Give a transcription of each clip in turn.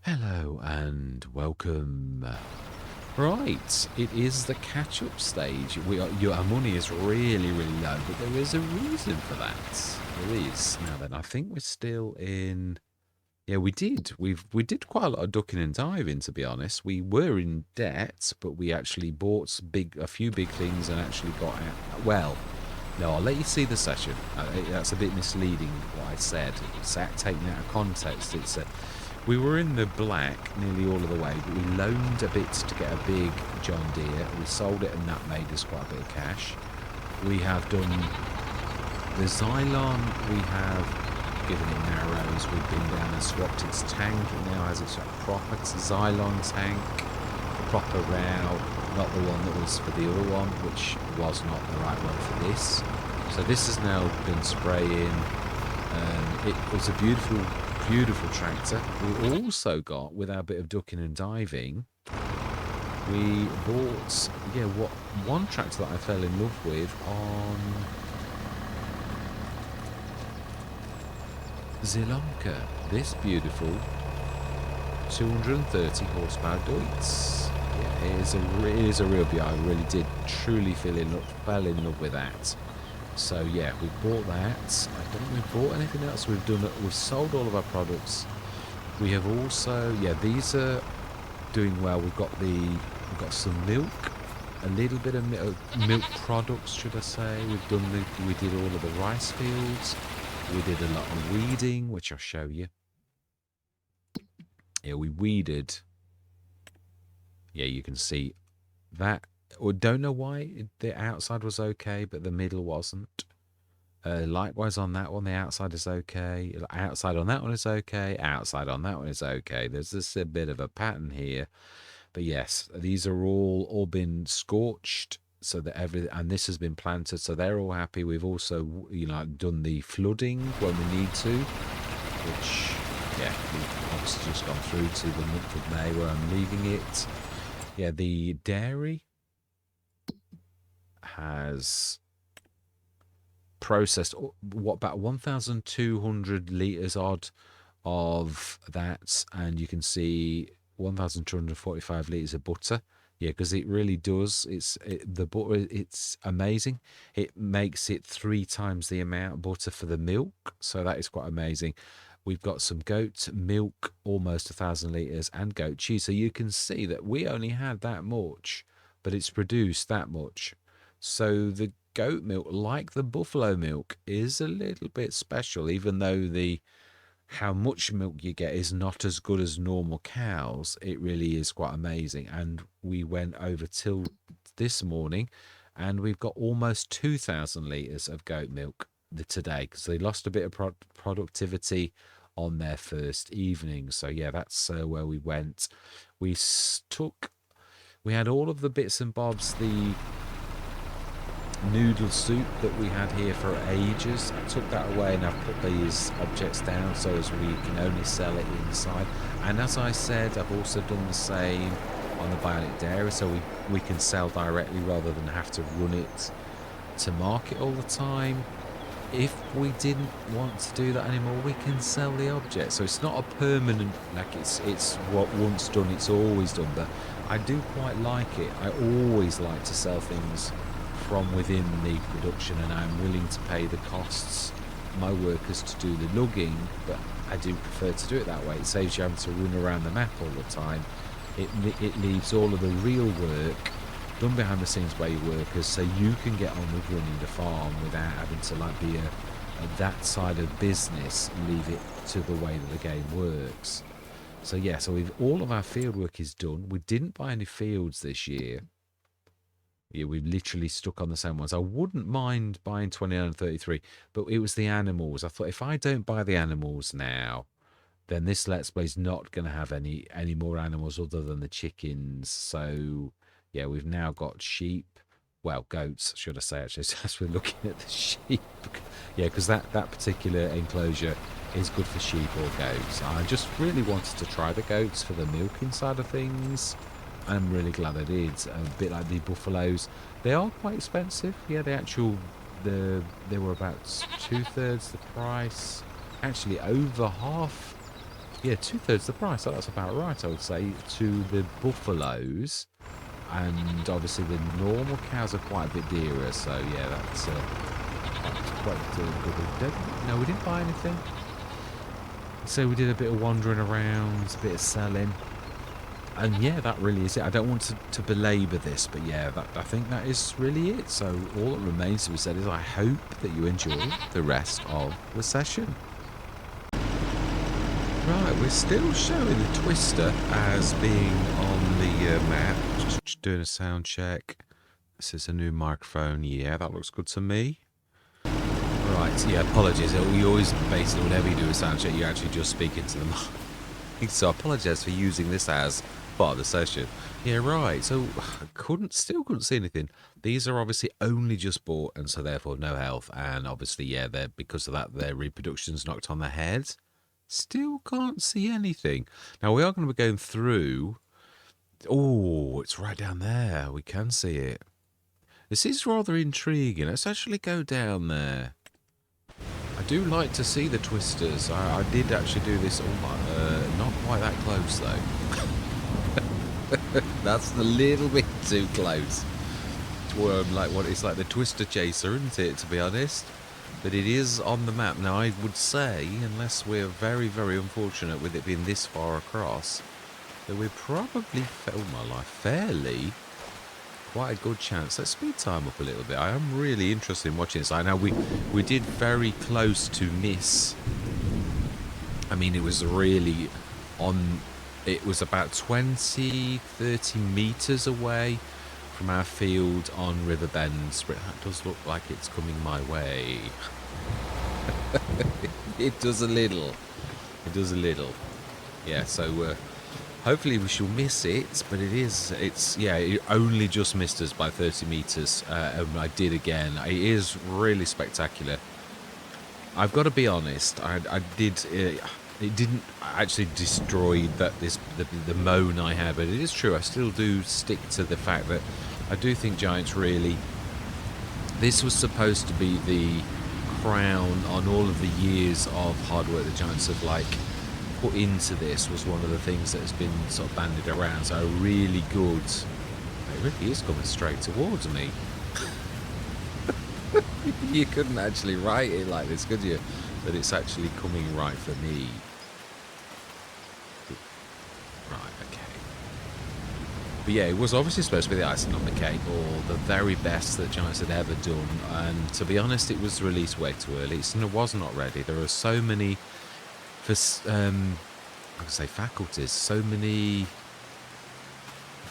Hello and welcome. Right, it is the catch-up stage. Our money is really, really low, but there is a reason for that. There is. Now then, I think we're still in. Yeah, we did. We did quite a lot of ducking and diving, to be honest. We were in debt, but we actually bought a few big things and actually got out. Well, no, I'll let you see the session. That's a bit misleading what I said. It's taken out of context. We were in the black nearly all of the way, but we loaned a bit to get a big John Deere. We sold it, and that made us quite a bit of cash. We have done the Xylon. We have given it narrows. We've been down and swapped its tank. It now has its proper Xylon tank, the proper row, not the one that was for the other one, which was not the right one for this. So this has now been spraying. It was a beautiful tractor. We also got, with our bit of ducking and diving, we bought, one tractor that I fell in love with on Zilonka. This beautiful 230 horsepower Deutz. Yeah, it is a real beauty. I really did truly fell in love with that. So yeah, we bought that. I don't think we've bought anything else. We've sold all of our products. We have also, these are doing well. We've got some milk, a little bit of milk products, should I say. We did all of the rice fields. We did a lot of weeding, which I'll show you. Yeah, we weeded. Yeah, you can see that. Or don't know why the outside was okay, but the middle wasn't. Likewise on that one, the outside is okay. Outside on that one is okay. Outside on that one is okay. There's just a bit of a pattern here. But yes, these are all been scorched, so that and this has been planted, so they're all happy. We've also, done the flooding when we need to, which, we've obviously just gone through to the month of May where I'm leaving it. Yeah, the dairy has processed about 1,200 litres odd of that, and you can see 1,245 litres of butter. Yeah, because it really does. The butter. It's amazing. It makes it 3 times the amount of butter for the milk, so that is quite amazing. We've got some goat milk, almost 1,000 litres, and goat cheese. So you can see that we only had that much, but it's produced that much. So the goat milk, like the buffalo milk, is a little bit special, even though how much milk you get is not as good as normal cows. It really is quite amazing. And we went over till this morning, and we've got almost 2,000 litres of goat milk today, because they lost a bit of productivity on their first evening. So yeah, that's where we went. We had all of the bits and bobs, the noodle soup that we had here for ages. I took that away, and I've put these objects down so as we can only sell it inside. And as I said, I've also done the same on the bionic dairy, so we can sell directly rather than have to run it to market all the time. If we didn't want to do that anymore, we can sell the object. So it's not a permanent, like it's what once done, it's always done. But I do quite like it. I always like to sell things from within the production, and I'm willing to pay the costs my workers to do the lugging, but I do prefer to do it that way. It saves you having to run around the map all the time. It leaves all of the real work done behind the scenes by your workers, so you can get on with running the farm without having to be that side of business, leave it to the way that the game works. So yeah, so all of our field work is done. We didn't buy any fields this year. Yeah, we've literally stuck on the same ones. I wouldn't mind buying 29 and 33, but it was the animals. I thought, if I don't buy the animals now, then this Let's Play is not going to have any more animals other than the chickens. So yeah, we've now got sheep. Well, goats, should I say, actually, as we're looking at the sheep. Yeah, because that particular enclosure is good for sheep or goats. I just really wanted to try the goats for the milking side of things. I'm really glad I did. A bit like the buffaloes. They are quite expensive. Yeah, they were about 2/3 the price. Actually, over half. yeah, two-thirds the price. So that's about right, I would say, to the buffaloes. And obviously the normal cows are quite a bit dearer. So yeah, that's quite good. No, we didn't buy anything. So we did a bit of wandering around, a bit of selling. And yeah, that really is it. I don't want to belabor this, but yeah, I think that is really it. So all that remains to be said is I hope that you enjoy the rest of the session. Right, we're still showing the Twister as being on the map. Just doing a sound check. This is a new microphone. Yeah, that looks good to me. Right, yeah, apologies. We always, basically, whenever you do a sound check, you're actually just speaking to the mic. So I apologise for using this as part of the session. Yeah, right. So still couldn't see anything. These are obviously only just bought, and so therefore no health. And obviously, yeah, because of that, their reproduction's knocked on their head. Still can't see anything. Now we are going to be going through. Oh, it's right down there. We can see it. This is rather intriguing. Let's actually go down there. I do like to see the twisters. I did actually do this. Not quite that close though. That's a little bit too close. It's like the twister chaser, isn't it? To be honest. But it is on the map. Now, I would say, unless we're very, very unfortunate with it being this far across, that we're probably, fairly, quite a good chance. Let's speed time up a little bit. I am really interested in watching this. I know we did very close to miss. I mean, it was really on, it was about 20, 30 metres away from our field on River Bends, but that does look like it's coming my way. It does a little. It does a little. Yeah, so hopefully we shall miss it, but it only just missed us by 30 metres. And I did again. It is really spectacular. I've got to be honest, I did... it didn't actually destroy the moan I had, but it is true. I still do stick to the fact that I do think Giants really... This was supposed to be the crown on all of the years of hard work the Giants have put into this. Was one of the things that has been sort of bandied around. So really good. It really is coming straight towards me. You couldn't actually write it like this, could you? That it's actually coming right for me. Right, okay. But yeah, it was obviously supposed to be the icing on the cake, or the very best that Giants had ever done. And to be honest, it was released way too early. It was not ready. There are so many, faculties, so many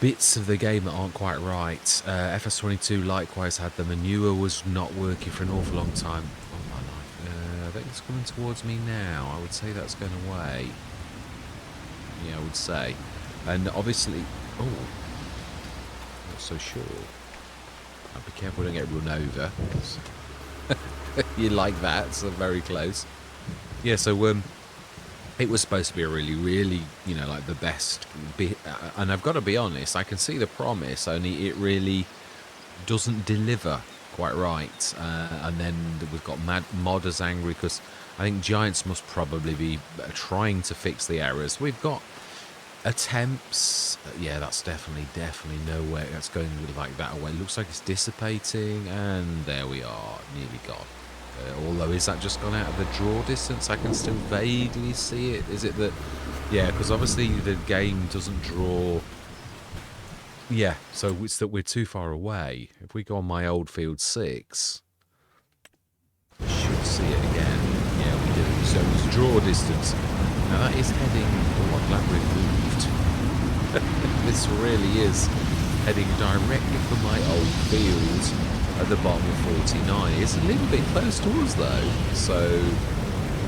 bits of the game that aren't quite right. FS25 likewise had them. Manure was not working for an awful long time. Oh my life. I think it's coming towards me now. I would say that's going away. Yeah, I would say. And obviously... Oh, not so sure. I'll be careful don't get run over. You like that, so very close. Yeah, so it was supposed to be a really, really, the best bit. And I've got to be honest, I can see the promise, only it really doesn't deliver quite right. And then we've got modders angry because I think Giants must probably be trying to fix the errors. We've got attempts. Yeah, that's definitely nowhere. That's going like that away. It looks like it's dissipating, and there we are, nearly gone. Although, is that just gone out of the draw distance? I can still vaguely see it. Is it that... Yeah, because obviously the game doesn't draw... Yeah, so it's that we're too far away. If we go on my old field 6, we should see it again. Yeah, we do. So it's draw distance. Now that is heading... Oh, I'm glad we've moved. This really is heading directly for my old field at the bottom of 49. It's a little bit close to us though, so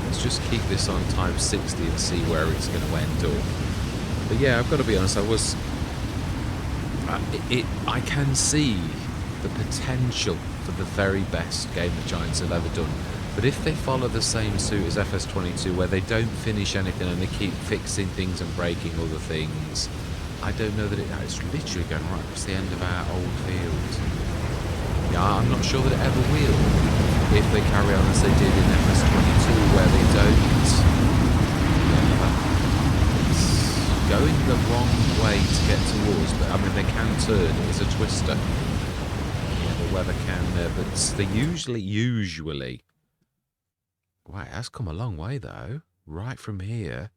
let's just keep this on time 60 and see where it's going to end up. But yeah, I've got to be honest, I can see the potential for the very best game the Giants have ever done. But if they follow the same suit as FS25, where they don't finish anything and they keep fixing things and breaking other things, I don't know that it's literally going right across the end of our old field. Yeah, I'm not sure that it ever will if they carry on as they did in FS25, where they don't. Yeah, going the wrong way to get towards, but I mean they can turn. It's a twister. Yeah, the weather can, but they usually. Right, that's come a long way though. Right from here,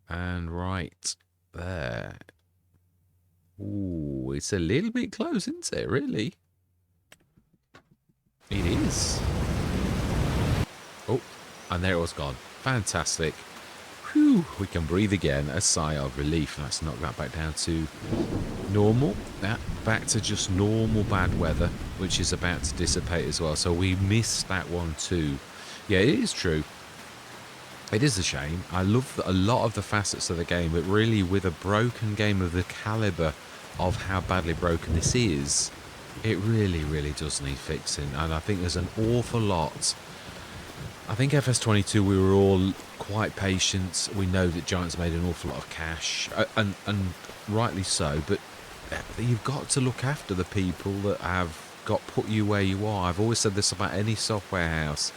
and right there. Ooh, it's a little bit close, isn't it? Really? It is. Oh, and there it was gone. Fantastic. Whew, we can breathe again. A sigh of relief. Let's knock that back down to normal. Back to just normal bad weather, which is about to dissipate as well. So we missed that one too. Yeah, it is true. It is a shame. I love a lot of the facets of the game, but really with a broken game of the caliber of how badly broken this is, it really, really does need fixing. And I think there's an awful lot. I think FS22, we were all quite patient. We know that Giants made an awful lot of cash, and rightly so, but you've got to look after the people that have got put you where you are. I've always said this about any software house.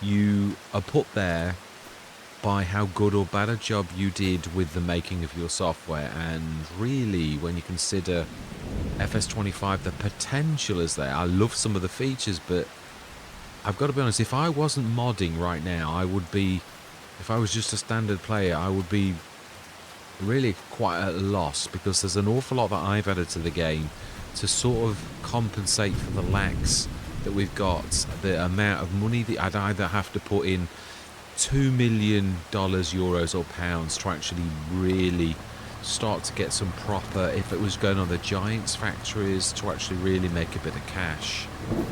You are put there by how good or bad a job you did with the making of your software, and really when you consider FS25, the potential is there. I love some of the features, but I've got to be honest, if I wasn't modding right now, I would be, if I was just a standard player, I would be really quite at a loss, because there's an awful lot that I've added to the game to sort of compensate for the lacks that we've got, the amount of money that I'd either have to put in $2 million, euros or pounds to actually really start to get some proper, if it was going on the Giants factories, to actually really make a bit of cash.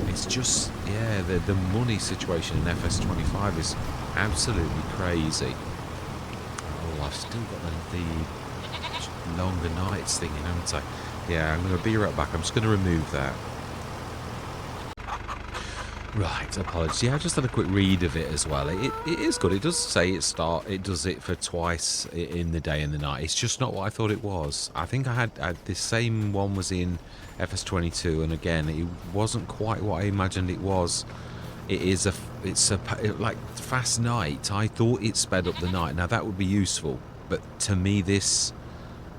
It's just, yeah, the money situation in FS25 is absolutely crazy. Oh, I've still got the longer nights thing, haven't I? Yeah, I'm going to be right back. I'm just going to remove that. Right, apologies. Yeah, I just had a quick read of it as well. It is good. It does say it does it for twice in the day and the night. It's just not what I thought it was. I think I had the same one was in FS22, and again, it wasn't quite what I imagined it was. It's a like fast night. I thought it sped up the night. Now that would be useful, but to me this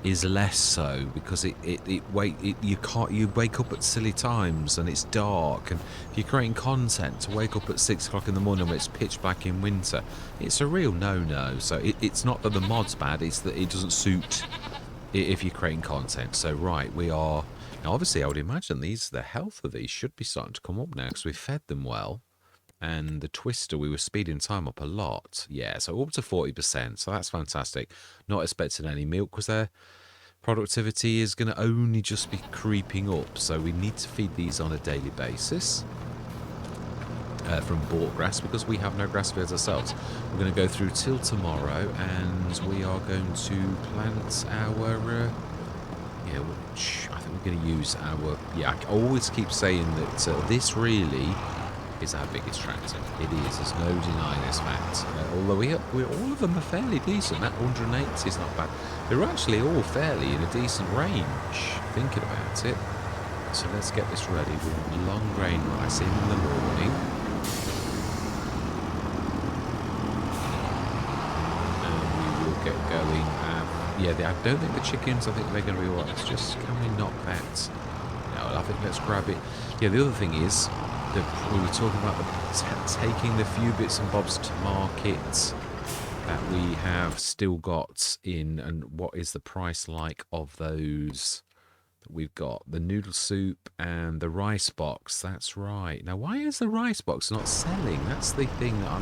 is less so, because you wake up at silly times and it's dark, and if you're creating content to wake up at 6 o'clock in the morning when it's pitch black in winter, it's a real no-no. So it's not that the mod's bad, it's that it doesn't suit if you're creating content. So right, we are now, obviously I would imagine the health of these should be starting to come up now, because we've fed them well, and the twister, we were speeding time up a lot. Yeah, so up to 40%, so that's fantastic. Not expecting any milk, because their productivity is going to only just be creeping up, so we need to feed these on a daily basis from bought grass, because we have no grass fields ourselves. We're going to go through till tomorrow, and we are going to plant our which I think we're going to use our, I always keep saying that this really is our biggest tractor. It is. There's no denying this fact. Although all of them are fairly decent. That 180 is not bad. They're actually all fairly in a decent range, thinking about it. So let's get this ready with long grain rice in the morning. And we will get going. I don't think the chickens, I think they're going to be all right. Let's just, can we knock that? No, I think let's grab it. Yeah, the other thing is, we were talking about taking the few bits and bobs to market that we have still got in, and what is the price like of those that we've got? The noodle soup and the rice box. That's right. Now, why is the rice box not selling? That's the thing that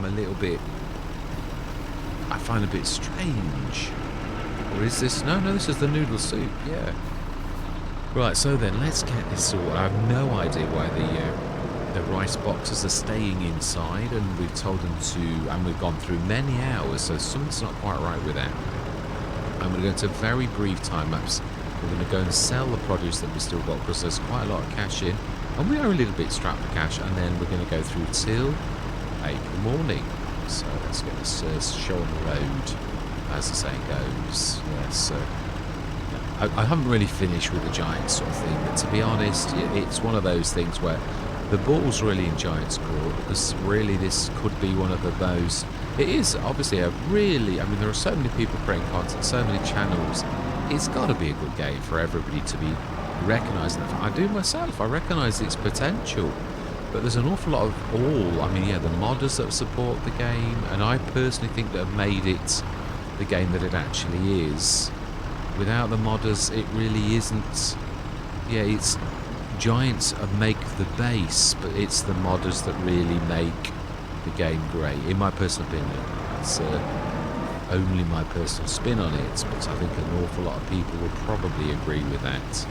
I find a bit strange. Or is this? No, this is the noodle soup. Yeah. Right. So then, let's get this sorted. I have no idea why the rice boxes are staying inside, and we've told them to, and we've gone through many hours, so something's not quite right with that. I'm going to go into a very brief time lapse. We're going to go and sell the produce that we've still got, because there's quite a lot of cash in, and we are a little bit strapped for cash, and then we're going to go through till 8 in the morning. So let's get this show on the road, as the saying goes. Yes, I haven't really finished with the Giants sort of thing, but to be honest, it's one of those things where the ball's really in Giants' court, because really this could be one of the most it is obviously a really, I mean, there are so many people creating content, so many channels. It's got to be a good game for everybody to be recognising it. I do myself, I recognise its potential. But there's an awful lot of I mean, yeah, the modders that support the game, and I personally think that have made it the game that it actually is. Without the modders, it really isn't. Yeah, it's Giants make the base, but it's the modders that really make the game great, in my personal opinion. That's only my personal spin on it, but I think an awful lot of people will probably agree with that,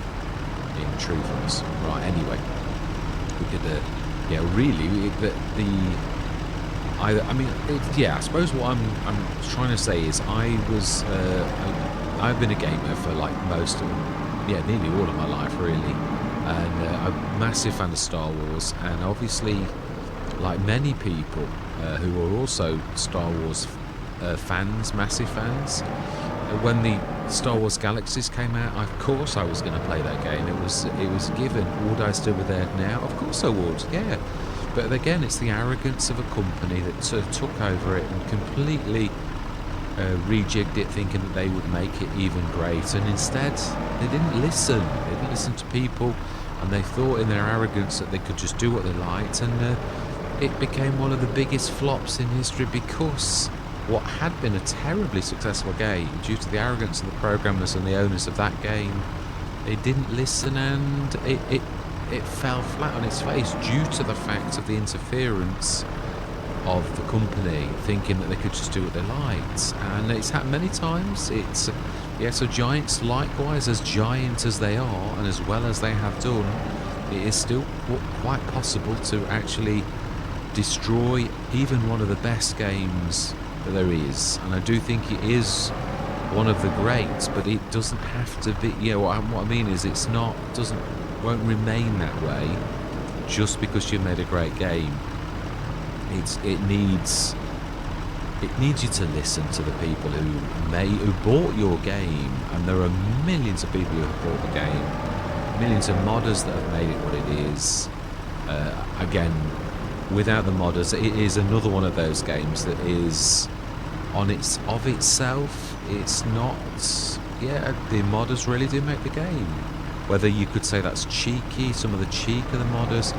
in truthfulness. Right, anyway, we could... yeah, really, I suppose what I'm trying to say is I've been a gamer for like most of, nearly all of my life really, and I'm a massive fan of Star Wars, and obviously, like many people who are also Star Wars fans, massive fans, when the Star Wars Galaxies came out, of course I was going to play that game. It was given. Would I still be there now? Of course I would, yeah. But again, it's the arrogance of a company that took over it and completely rejigged it, thinking that they would make it even great. And instead, they didn't listen. They didn't listen to people, and they thought in their arrogance that they could just do what they liked. And it became one of the biggest flops in history because what had been a terribly successful game, due to the arrogance of the programmers and the owners of that game, they didn't listen, and it fell flat on its face due to the fact of the interference of the company, thinking that they could just do what they liked. And it's happened many times. So Giants, likewise, as giant as they are and as well as they have done, it is still quite possible to actually destroy even one of the best games that there is. And I do think it is one of the greats, but it doesn't have to be. What I mean is, won't remain that way just because you made a great game. It needs you to listen to the people who bought your game, and there are millions of people who have bought the game, millions of modders that have made it what it is. Again, without the modders, it is another one of those games that is of itself. It's not. Yeah, the modders really do make the game. Whether you could say that's cheeky, some of the cheek of the modders,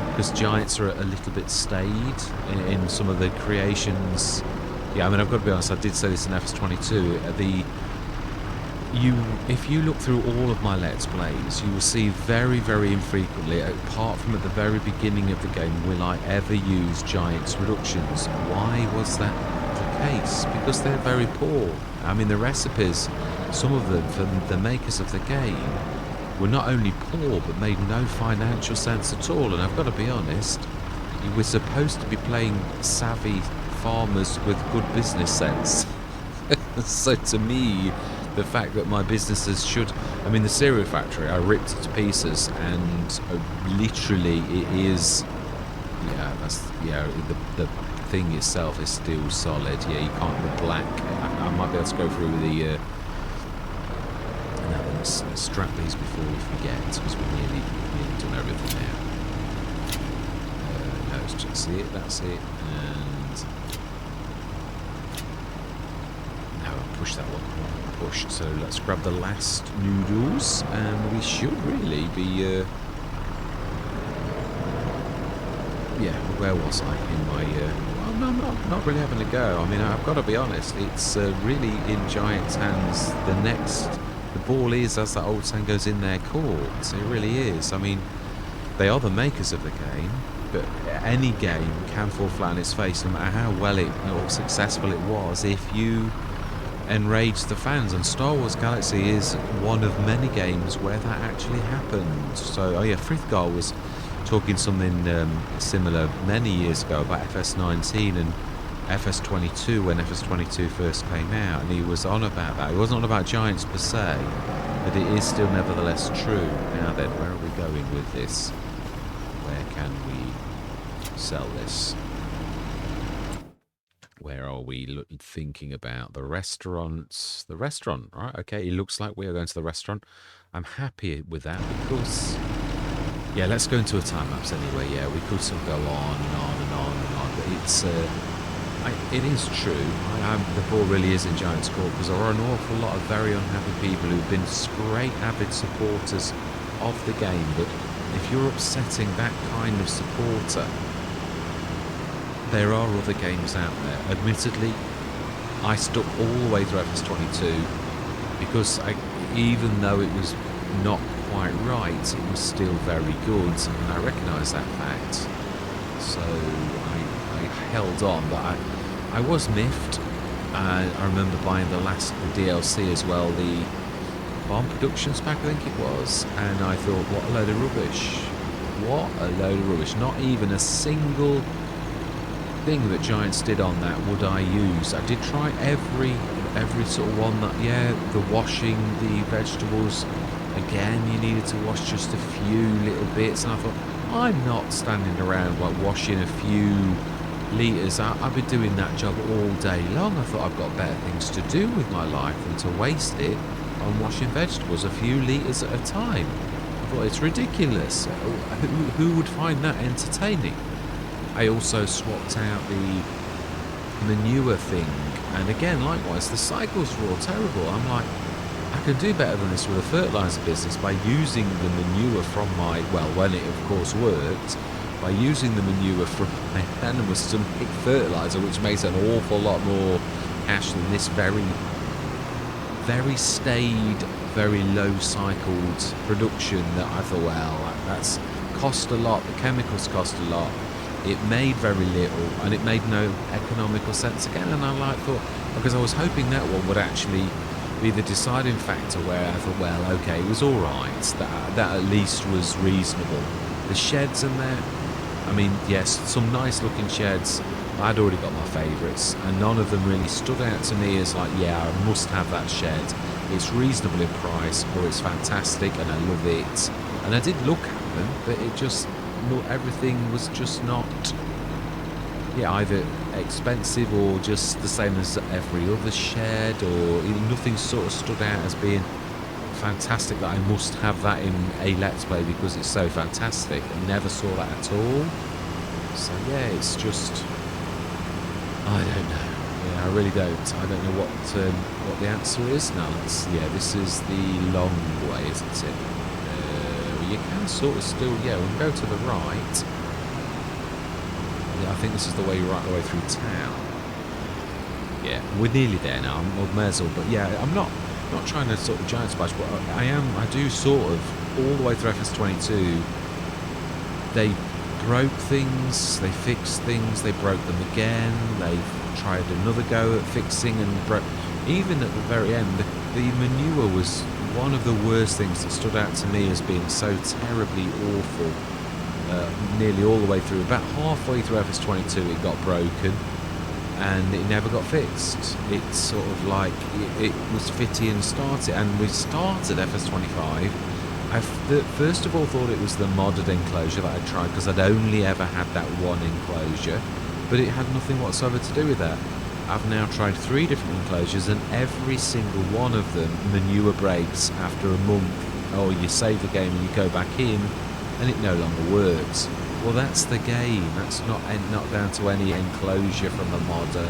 because Giants are a little bit stayed in some of the creations. Yeah, I mean, I've got to be honest, I did say this in FS22, if you look through all of my Let's Plays, you will see very, very infrequently, apart from at the very beginning of the game, will I ever use Giants reductions. Why was that the case? Because they're very poor. I mean, the recipes, some of them, from the makers of the game, were not only poor, but made no financial sense at all. And I've got to be honest, you were supposed to be playing savvy farmers with good business sense. So to me, the fact that my businesses should... I mean, the cereal factory, I ripped it to pieces, and literally it is... the thing itself is still solid. Yeah, you can't... The black... I might be able to go through the... now let's strap these before we forget, because we've nearly done everything now. No, it's just it, that's it, and... No, push that one. Push. So let's grab the last noodles, and we should really be... yeah, where was I in my... well, no, I'm not really having a go. I mean, I've got to be honest, it's really in Giants' hands. The ball is, as that old saying goes, in their court. It really is. I mean, they are the makers of the game, but any game can fall flat on its face, no matter how well or successful it was, if you enrage the fans. And Star Wars Galaxy is one of many games where that actually happened. So, Frithgar was talking something similar many years ago about FS19 and FS22 when FS22 first came out, and he was on about that. He wasn't on about Giants per se, but it is still nevertheless true. Now then, where are we going with this? Where can we sell this? Where are we thinking about? The restaurant, right? Okay, it looks like we are going to the restaurant. I'm happy with that because... yeah, let's go into a time lapse anyway. Yeah, we could still go on and on and on and on, but it's... It is true. The ball really is in Giants' court because there are an awful lot of very unhappy people who've been great avid supporters of the game. But if you're upsetting that kind of supporter, there are other games out there. Admittedly, I stuck all the way through FS22 because even though it was not quite right, it was still very good, and I recognise that fact. So I held on, but I was miffed. I remember buying the DLC as well, the Bomb Productions pack, I think it was, and I thought, what a load of rubbish. What a load of rubbish. Not even a single thing that Giants did on that would I use. I did try every sort of one that, yeah, the washing the vegetables, again, you needed to wash just a few little bits, and I thought, I'm not standing around like washing a few litres. I've been doing that job all day long. I thought I've got better things to do with my life than to waste it on washing vegetables a few litres at a time. I thought it's ridiculous. Who would find that entertaining? I also swapped out the manure thing, and again, likewise, the cycles were all terrible. I'm like, I can do better than this with a fertiliser business by using the manure from my, well, when it of course worked, by using the manure from my animals to make fertiliser, which makes an awful lot more cash than this very, very staid, very low cycled production that I thought, well, that's cost a lot, the chemicals cost a lot, it made very little, and it made no economical sense again. And I thought, because I was hoping that one would actually be the deciding factor, where I thought, well, okay, it was all right, that at least was reasonable. The sheds in there, I mean, yes, some nice looking sheds. I'd already got my favourites, and none of them really stood out to me as like, yeah, I must have that shed. It's reasonable in price, or it's fantastic and I love it. And I did look at them, but it just, everything was just not, yeah, either expensive or just the same as every other shed, or nothing sort of stood out as being fantastic that I must have that in a Let's Play because it's so fantastic. I never saw that at all. So yeah, it's just, I don't know. Yeah, I really don't. I don't know what the answer is. Now, this is the long way, isn't it? You can sort of still, yeah, we can go to the right. Yeah, I think this is the way right the way through town. Yeah, we're nearly there now. I'm Mersel, but yeah, I'm not trying to sort of giant splash, but I do sort of all the way through FS22. They broke things, they fixed things, they broke them again, they've tried another go at fixing and broke. Even at the very end, the manure was one of the worst things that stood out to me as being so terribly awful. Nearly all the way through, about halfway through FS22 it got broken and it never got fixed. It's sort of like it was fitty and started, and we started FS25. I first of all thought it was the modded enclosure that I tried, because I'd only ever had that one enclosure, but it had nothing whatsoever to do with that. I've now tried 3 different enclosures, and every single one of them manure breaks after a month, or you save the game and you go back in and it no longer works. Well, that's the game. That's not down to any enclosure from the modder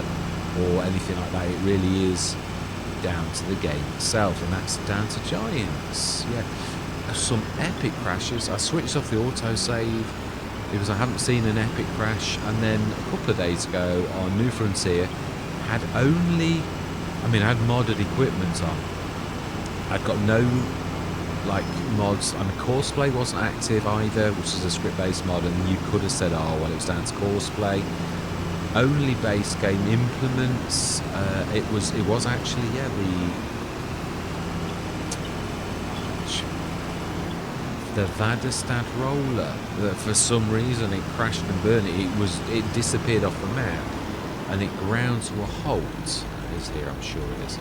or anything like that. It really is down to the game itself, and that's down to Giants. Yeah, some epic crashes. I switched off the autosave because I haven't seen an epic crash, and then a couple of days ago on New Frontier I had modded equipment on. I'd got no mods, and Courseplay wasn't active either, which is a script-based mod, and you could have said, oh well, it was down to Courseplay. Only base game implements. It was actually, yeah, the Vadestad roller. For some reason it crashed and burned. It disappeared off the map, and it ground to a halt. It is here, I'm sure it is.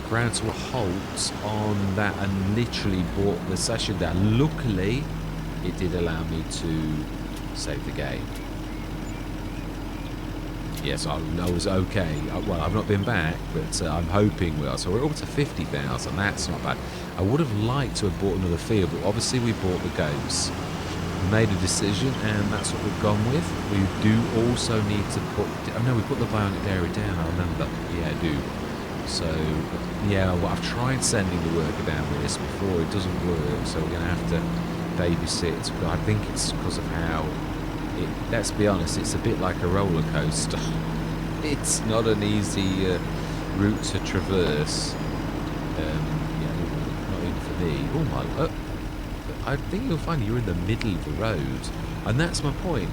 Ground to a halt on that, and literally brought the session down. Luckily, it did allow me to save the game. Yes, I was okay. Well, I've not been back, but I'm hoping we are. So we're up to 50,000. That's not bad. I would have liked to have bought another field, but obviously we bought the goats. We made a decision, and that's what we've gone with. We do also need to put... Oh, no, we put the bionic dairy down, I remember. Yeah, I do. So, yeah, well, I've tried sending the worker down with this before. It doesn't work, so we're going to have to babysit. But I think it's because of how... let's be honest, it's a bit like a roller coaster. It's not an easy route to traverse. Yeah, not even for me. Oh, my... I think you'll find you're in the middle of the road, and that's my point.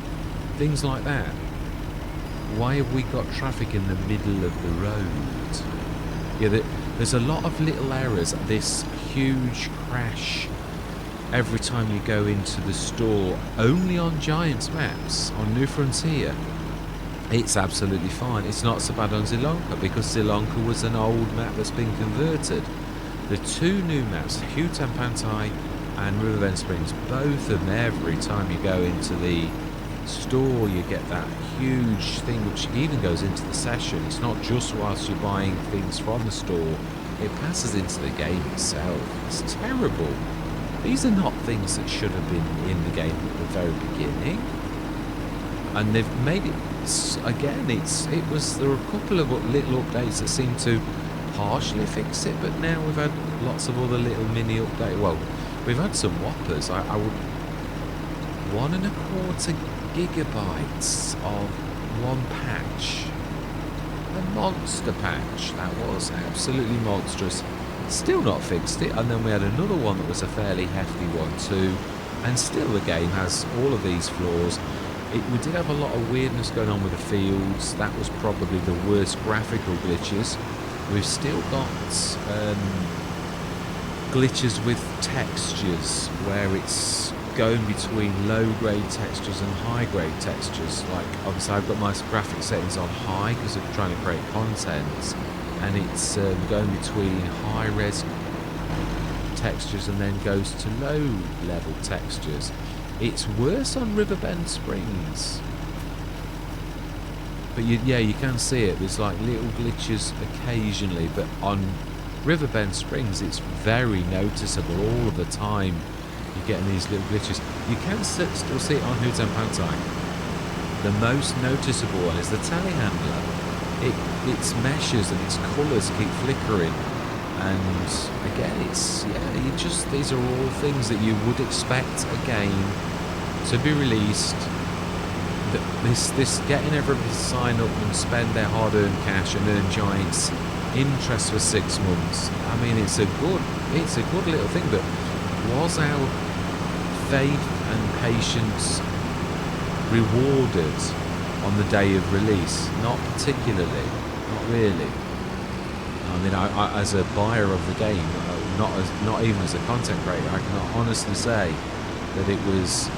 Things like that. Why have we got traffic in the middle of the road? Yeah, there's a lot of little errors. This huge crash every time you go into the store, only on Giants maps, on New Frontier. It's absolutely fine. It's not so bad on Sri because Sri was an old map that's been converted. The two new maps, Hutan Pantai and Riverbend Springs, both of them, every time you go into the store you get that huge thing which even goes into the session. It's not just whilst you're buying things from the store, it passes into the game itself. It's terrible. These are not things that should have been in the game at the very beginning, and they've made it again. There were a couple of little updates that seem to partially fix it, but now we've had lots of other little mini updates. Well, we've had some whoppers. I would 1.25 gigabytes of one patch, a monster patch. That was absolutely monstrous. Still not fixed it, and then we had another one that was a fairly hefty one too, and still the game has all of these flaws. We did have a lot of weirdness going on with the fields. That was probably the worst graphical glitches. We've still got glitches with textures where it's going between low-grade textures and high-grade textures. Like, obviously I've got my graphic settings on high because I'm trying to create content, and it's going between high-res textures and then goes to low-level textures. It's worse on Riverbend Springs. But yeah, you can see it. There's like little glitches occasionally, but on Riverbend Springs it's very noticeable all of the time. You're getting these little glitches. You can still see it on Hutan Pantai. The most noticeable one is the telehandler. Its meshes and its colours keep flickering, and again, these are all things that you would expect a game to be released. This getting everybody to sign up and spend their hard-earned cash and earn Giants interest for 6 months. I mean, it's a good little thing, but was our faith and patience rewarded on the day of release? Not particularly, not really. I mean, I as a buyer of the game, not even as a content creator, I cannot honestly say that it was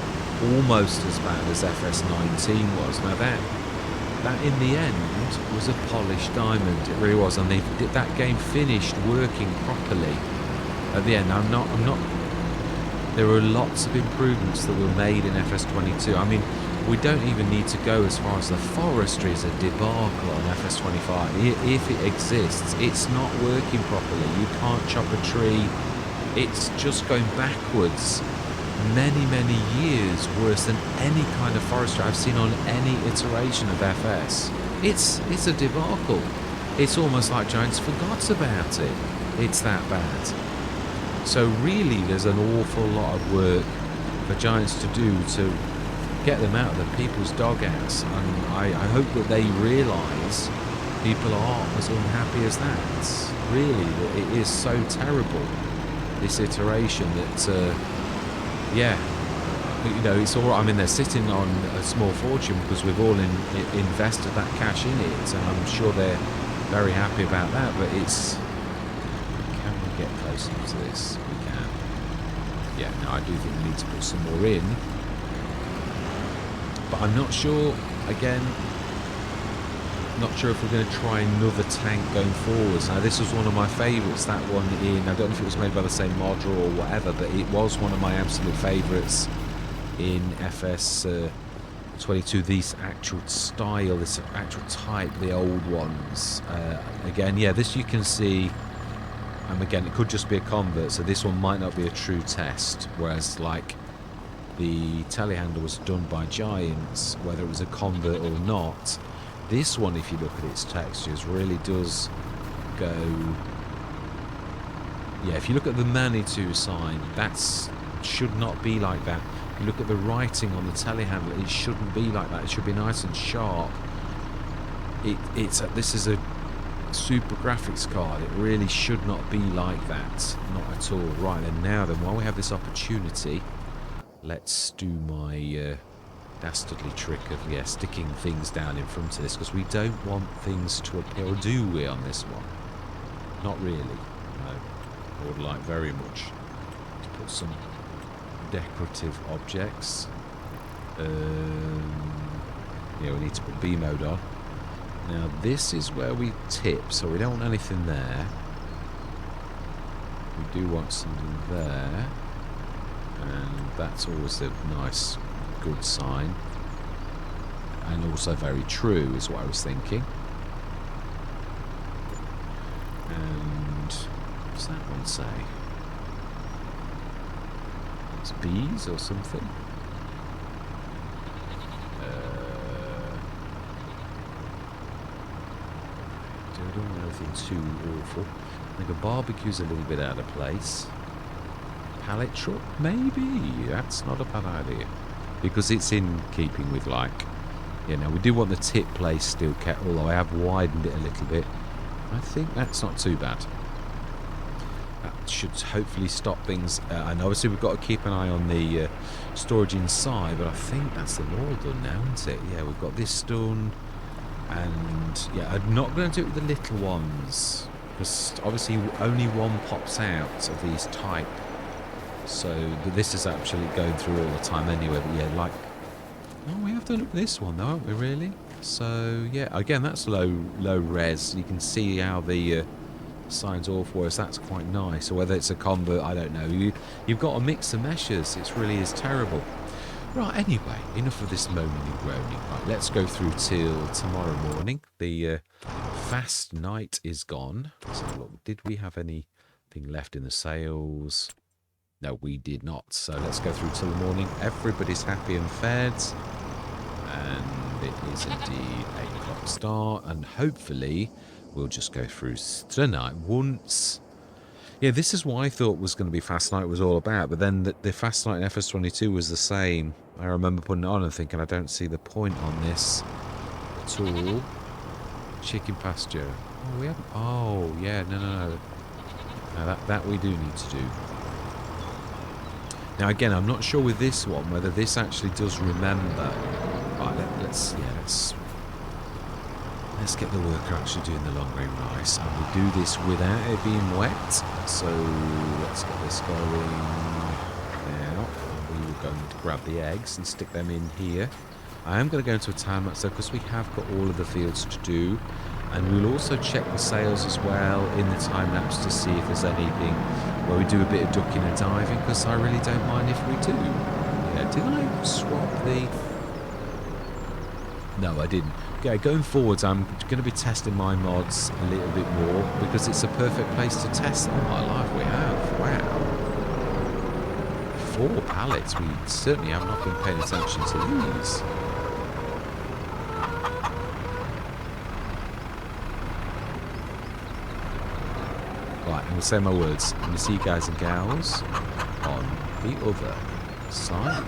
almost as bad as FS19 was. Now that in the end was a polished diamond. It really was, and that game finished working properly at the end. I'm not. There were lots of improvements that were made in FS22. I mean, we don't even need to go as far as the forestry is a debacle on FS25. If it exists, it's not working properly. You can't chop a tree. It's just going backwards many, many years worse than any kind of forestry I've seen on any iteration of FS. It's a debacle. It's almost like Giants forgot about it. It's that bad. So really, there's an awful lot of work for Giants to do to get them out of the people's doghouse, and I hope that they realise people are as unhappy as that. Really, that it is so terrible, this iteration, that yeah, you know, it's all right. I mean, they're sitting on a small fortune because we've all invested that cash in it, and I'm sure they're very happy about that. But it's, can we get closer to this? We can. Yeah, no, I do think we need to put some more in. But I'm not sure, again, not sure if we're going to try another tank going forwards. Now, this was one of my favourites, that one in, I don't know if it was made by the same modder or whatever, but it was one of my absolute favourites in FS22, this actual style, this actual type, the old ones. Again, yeah, this you can see, again, it could just be a convert, so this one might not be a true test, whereas, like, the telehandler was done by Giants, whether it was a convert or not. This one, if you look at its textures, really does go... Yeah, if you look at the Manitou sign, that should not be like that. If you look at the writing on the telehandler, it shouldn't be like that. It should be nice and sharp. This is a super graphics card. It really should not be like that. Not at all. Right, and now then, while we have this opportunity, let's do my dastardly trick of, sticking things down in front of this, because we don't want things to appear, or do we on this one? Not really, no. I would like very much to put some decorative objects. We need to put B mode on. Now this is where we tip, so we don't want anything there. We do want something there. And that's always a nice, good sign. And also very true is what I was thinking. And what's that one say? It's bees or something? I don't want anything too awful. I think a barbecue's a little bit out of place. Pallet truck, maybe? That's not a bad idea. Because it's in keeping with, like, we do want the tip place still kept, although I have widened it a little bit. I think that's not too bad. That should hopefully stop things. And obviously we've got to keep an eye on the storage inside, but I think that's them all done now, isn't it? Yeah, we've got this done. And, I'm not going to do it with the little ones. Because obviously only one pops out of these type. So this is actually going through all the time anyway. But we have done it with this one though, haven't we, really? So again, that's low res. You can see how the sign's off, whereas that's quite nice. Or whether it's a convert, I don't know. You've got a mix of meshes. It really is terrible. Right, anyway, enough of this moaning and groaning. Right, let's go through till tomorrow morning. The fast night is gone. So look, did we have anything left in the sales? No, we did not. So let's go through till the morning. Everybody's happy and fed. And it is indeed 8 o'clock start. And hopefully we'll just go through tonight once. Yeah, this is what I thought was going to be Fast Night was all about. But then the Fast Night in FS22 was the same. I remember putting it on and thinking, I don't see the point on this at all. Chicken pasture. Oh, we haven't. Oh, yeah, no. No, that we do need to do. Now, again, I'm not sure with this one whether this actually does remember. Right, let's get the worker actually doing the long grain rice, and we'll do this without it being wet. So let's get this going now. And we were going to grab the eggs and stick them in here. I am going to go into a time lapse though, because we have got all of the fields to do, and we'll also check the sales as well in the time lapse to see if there's anything where we do a bit of ducking and diving, because I really don't mind if we do. Yeah, did I swap the... No, I didn't. Okay, going forwards, I'm going to be testing my mods a little bit more, because it's a perfect place to test them. Oh, my life, we have. Wow. 4 pallets. We certainly have not been paying attention to these. Right, I'm going to say my words. I'm going to see you guys and gals on the other side.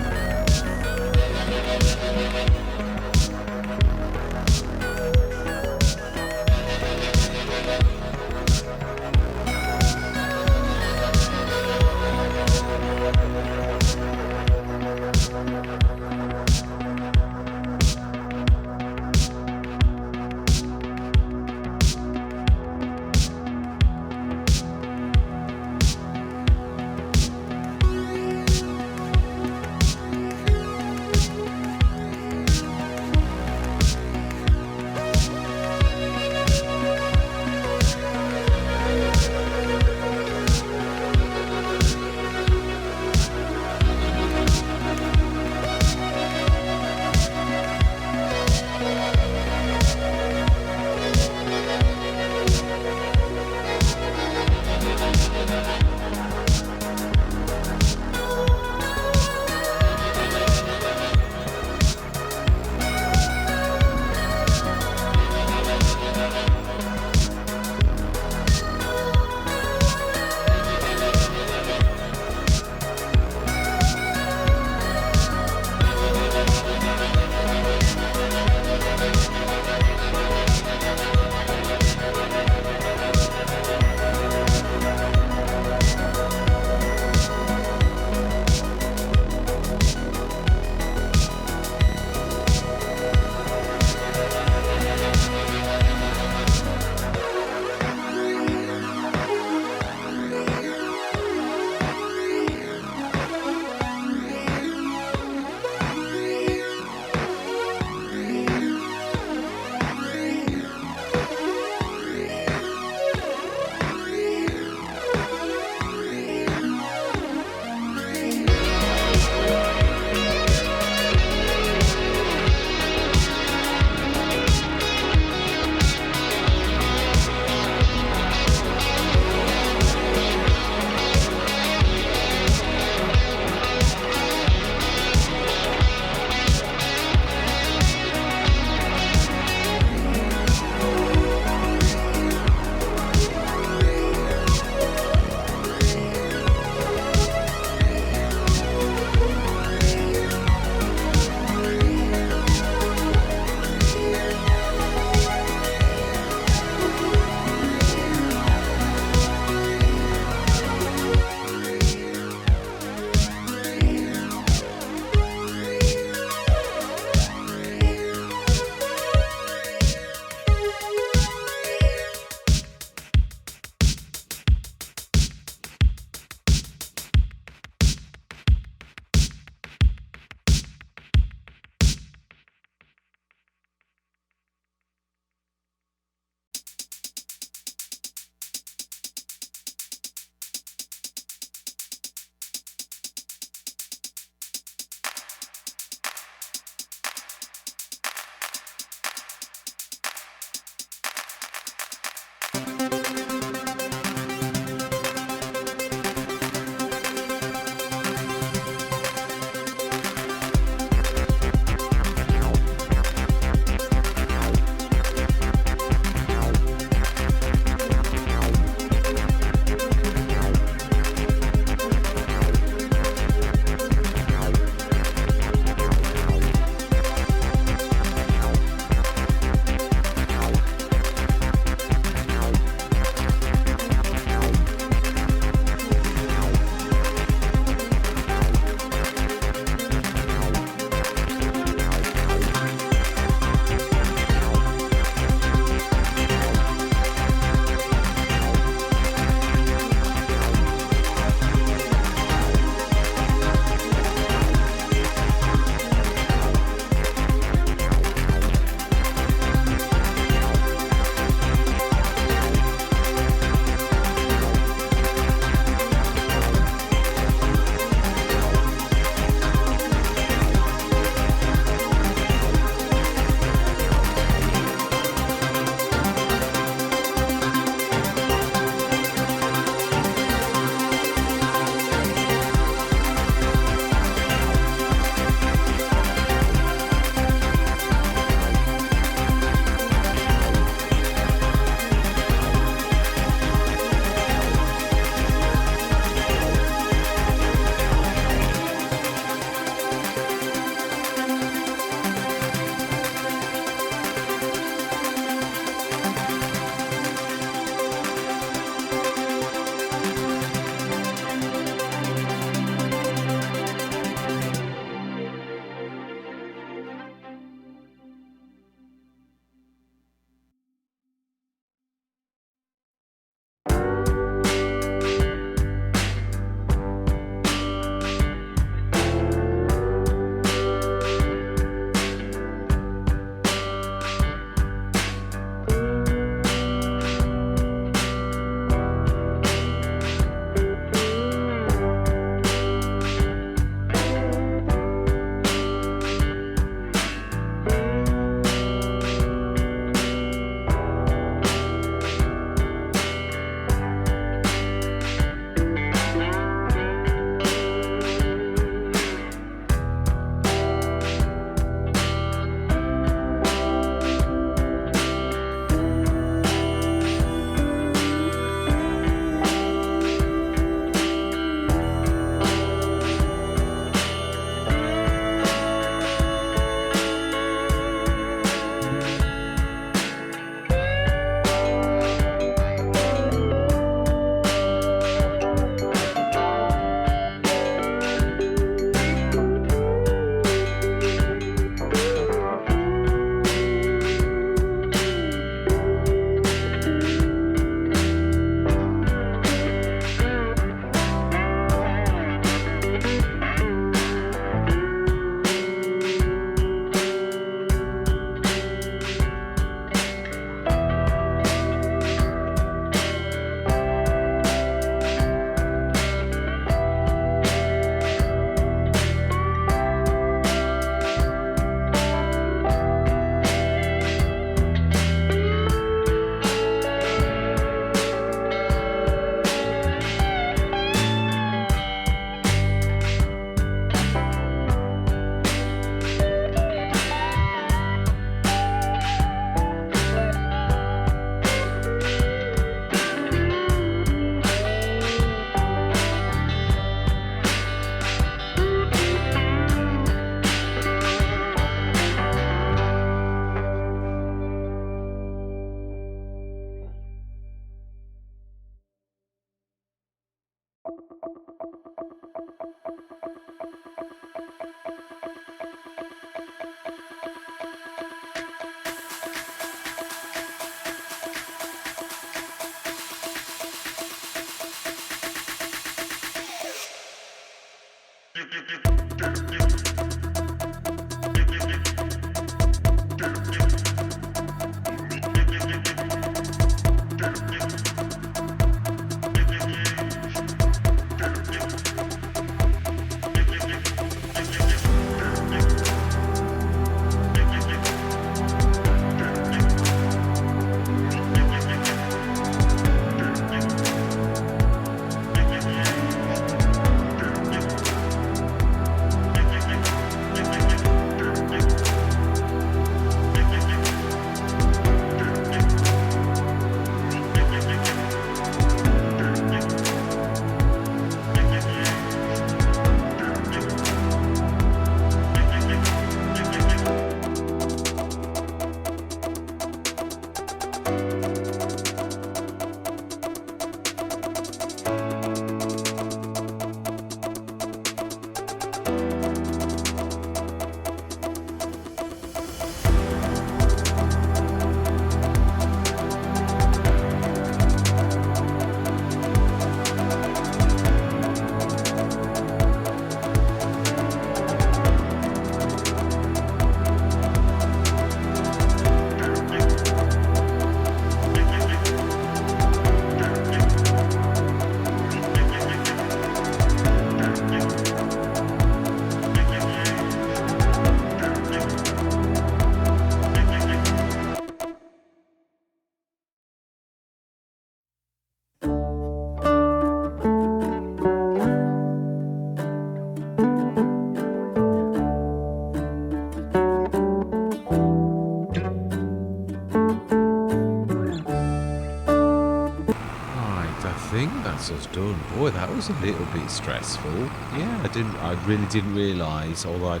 That's us done. Boy, that was a little bit stressful. Yeah, I really didn't realise, although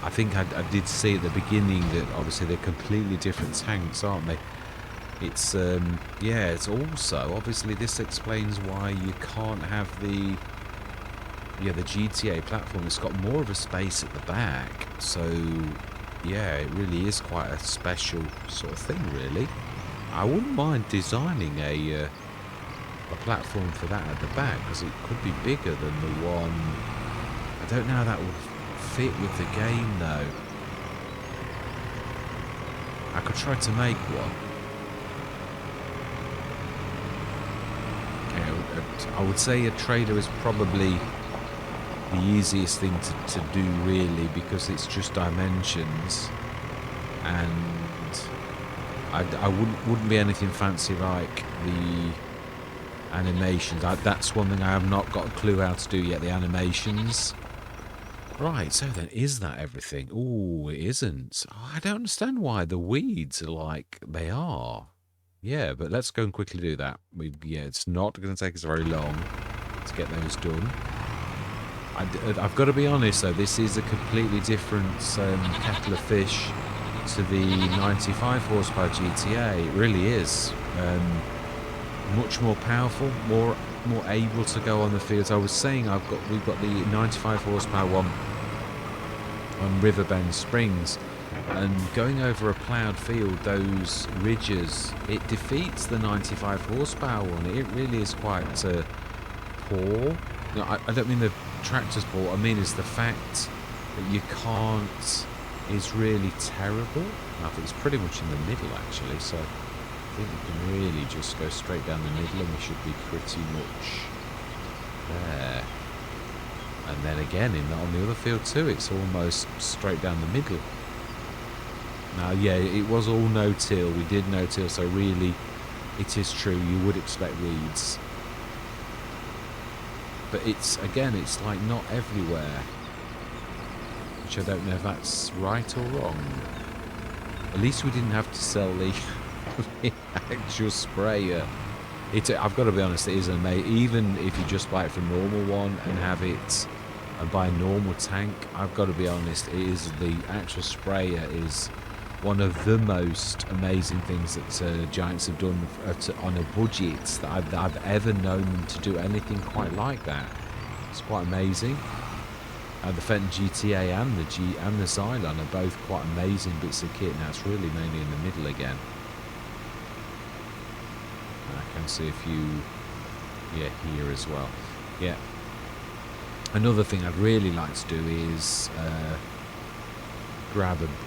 I think I did see at the beginning that obviously they're completely different tanks, aren't they? It's, yeah, it's also, obviously this explains why you can't have the GTA platform. It's got more of a space at the back, so yeah, it really is quite a special sort of thing, really. I wouldn't mind designing a platform for that at the back, because it could be bigger than the one. I don't know how that would fit with the game though. I could try to make one. Okay, I would say a trader is probably the easiest thing to do, really, because it's just dimensions, and I wouldn't be anything fancy like the animations. That's one thing I have not got a clue how to do yet, the animations. Right, so then is that everything? Oh, it isn't. I don't understand why the weeds are like they are. Yeah, but let's go and quickly do that. Yeah, it's not going to take us very long to get those done. I've got to be honest though, this is a completely different kettle of fish to the 95 horsepower GTA. It really is. Much more powerful, more able to go on the fields. I was saying we've got the 95 horsepower one on Riverbend Springs, and going over a ploughed field, those ridges, it defeats the 95 horsepower one. It really is quite poor. No, I don't mean the tractor's poor. I mean it's the fact that you can't is really terrible. I think it's pretty much in the middle actually, so I think we can really just go straight down the middle and we should be pretty much there. And then again, on the other field too, it's almost straight down the middle. Now, yeah, it was all no-till. We did no-till, so really, it is true. You would expect weeds. But it's like not everywhere. Which I don't know if that's right or wrong. At least we didn't have to sell the actual sprayer. I've got to be honest, it is amazing. Even if you just buy it from normal one and have it and buy a normal tank, I've got to be honest, the actual sprayer is one of the most amazing things that Giants have done on a budget that I've ever known them to do anything quite like that. It's quite amazing. The Fenton GTA and the Xylon are both quite amazing bits of kit. Now it's really mainly in the middle again. I can see a few, yeah, here as well. Yeah. Another thing I'd really like to do is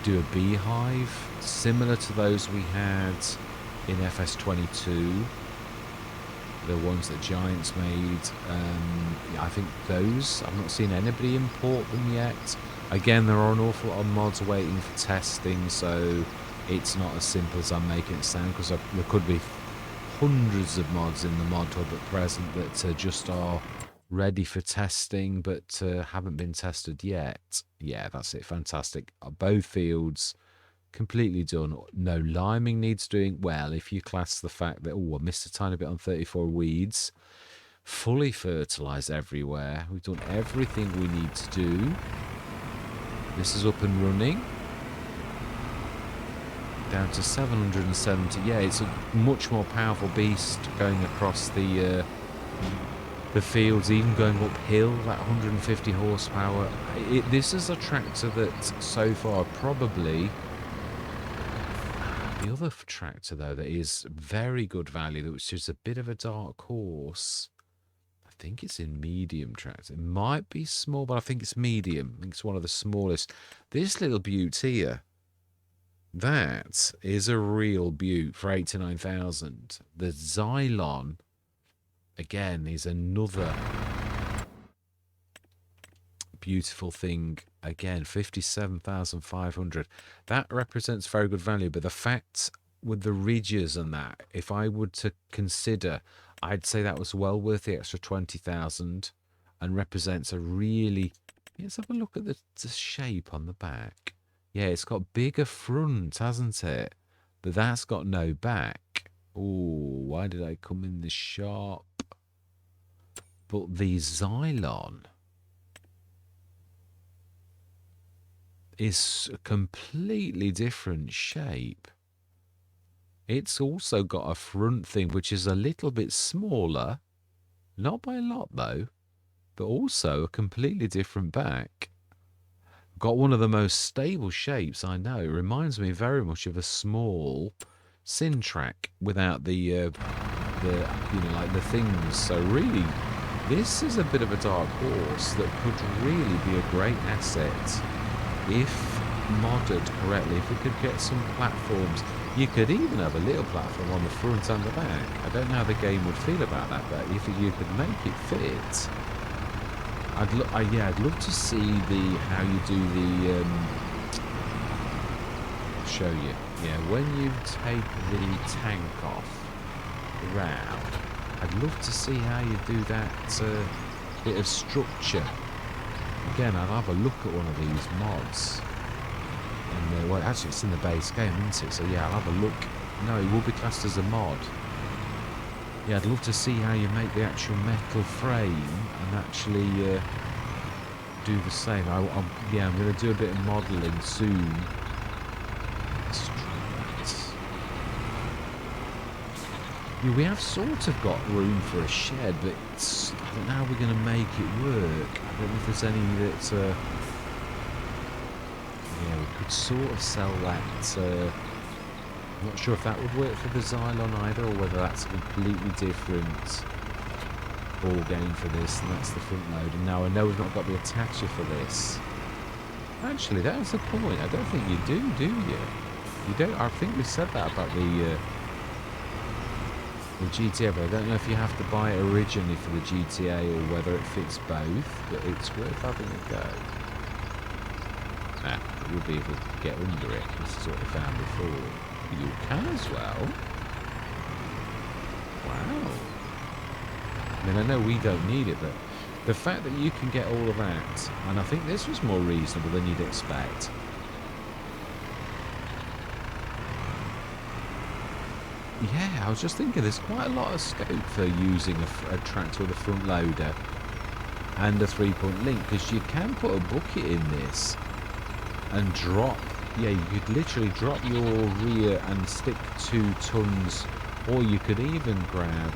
do a beehive similar to those we had in FS22, the ones that Giants made. I think those, I've not seen anybody import them yet. Again, there are an awful lot of mods waiting for testing, so it's not as simple as I'm making it sound, because there could be hundreds of mods in the mod hub at present that just are ready for testing but haven't been tested yet. Yeah, that's it. Fantastic. Both fields completely done. No liming needs doing. Well, if you class the fact that, oh, I missed a tiny bit on 34 weeds. Fully fertilised everywhere. We've done everything we need to do. This is up and running. Down to 770. Yeah, it's a much more powerful beast going across the fields, even going uphill, that 150 horsepower. This is a tractor that so far probably... The other tractor, though, that is very good value, which is a bit of a dark horse. I think it's in medium tractor. It might be small, but I think it's medium. I think it's one of the smallest. This little beaut here, that is a real beaut for 89,000. The Xylon, again, is another beautiful thing. Again, 57,500. That represents very good value, but the fact with the ridges and that, if I were to consider, I'd say that was well worth the extra 20,000 and represents a really... Let's have a look at the shape on the back. Yeah, it's got bigger front, hasn't it? But that's got no back. Oh, why did I come in this sharp? But the Xylon is a completely different shape. It's also got a front thing which is a little bit smaller. Not by a lot, though. But also a completely different back. Got one of the most stable shapes I know. It reminds me very much of a small Sintrack without the you know, like the things. So really, this is a bit of a dark horse that could really be a great asset if modded correctly. If we could get some platforms, you could even have a little platform on the front and the back. I don't know how the game would feel about that, but if you could make it fit. I'd love to see how you do the. I'll show you. Yeah, when you take the tank off round, I'd love to see how you do that bit of structure. Again, I'll have a look at one of these mods. And well, actually, it's in the base game, isn't it? So yeah, I'll have a look. No, it will be classed as a mod. Yeah, I'd love to see how you make the actual metal frame and actually do the same. I'm going to do a bit of modelling soon. Let's try that. Yeah, we have sort of got room for a shed, but I don't know how we're going to make it work. I don't know if there's any that... yeah, we could sort of sell that... I'm not sure if that would work for the Xylon either, or whether that's a completely different ball game for this, and that's the front load. And now I know we've not got the attacher for this. Actually, that's the point. I don't think you do you? You don't. I think we said that about the GTA, but I don't know if you have to buy it originally for the GTA or whether it fits both. But it's worth having a go. You'll be able to get under it. This is what we found before. You can as well. Wow. I mean, I know we don't need it, but the fact that you can get all of that, and I think this was more reasonable than you'd expect. Yeah, I was just thinking there's quite a lot of scope for using a tractor with a front loader and a 3-point link, because you can put a bucket in this and drop. Yeah, you could literally drop your rear and stick 2 tons, or you could even grab...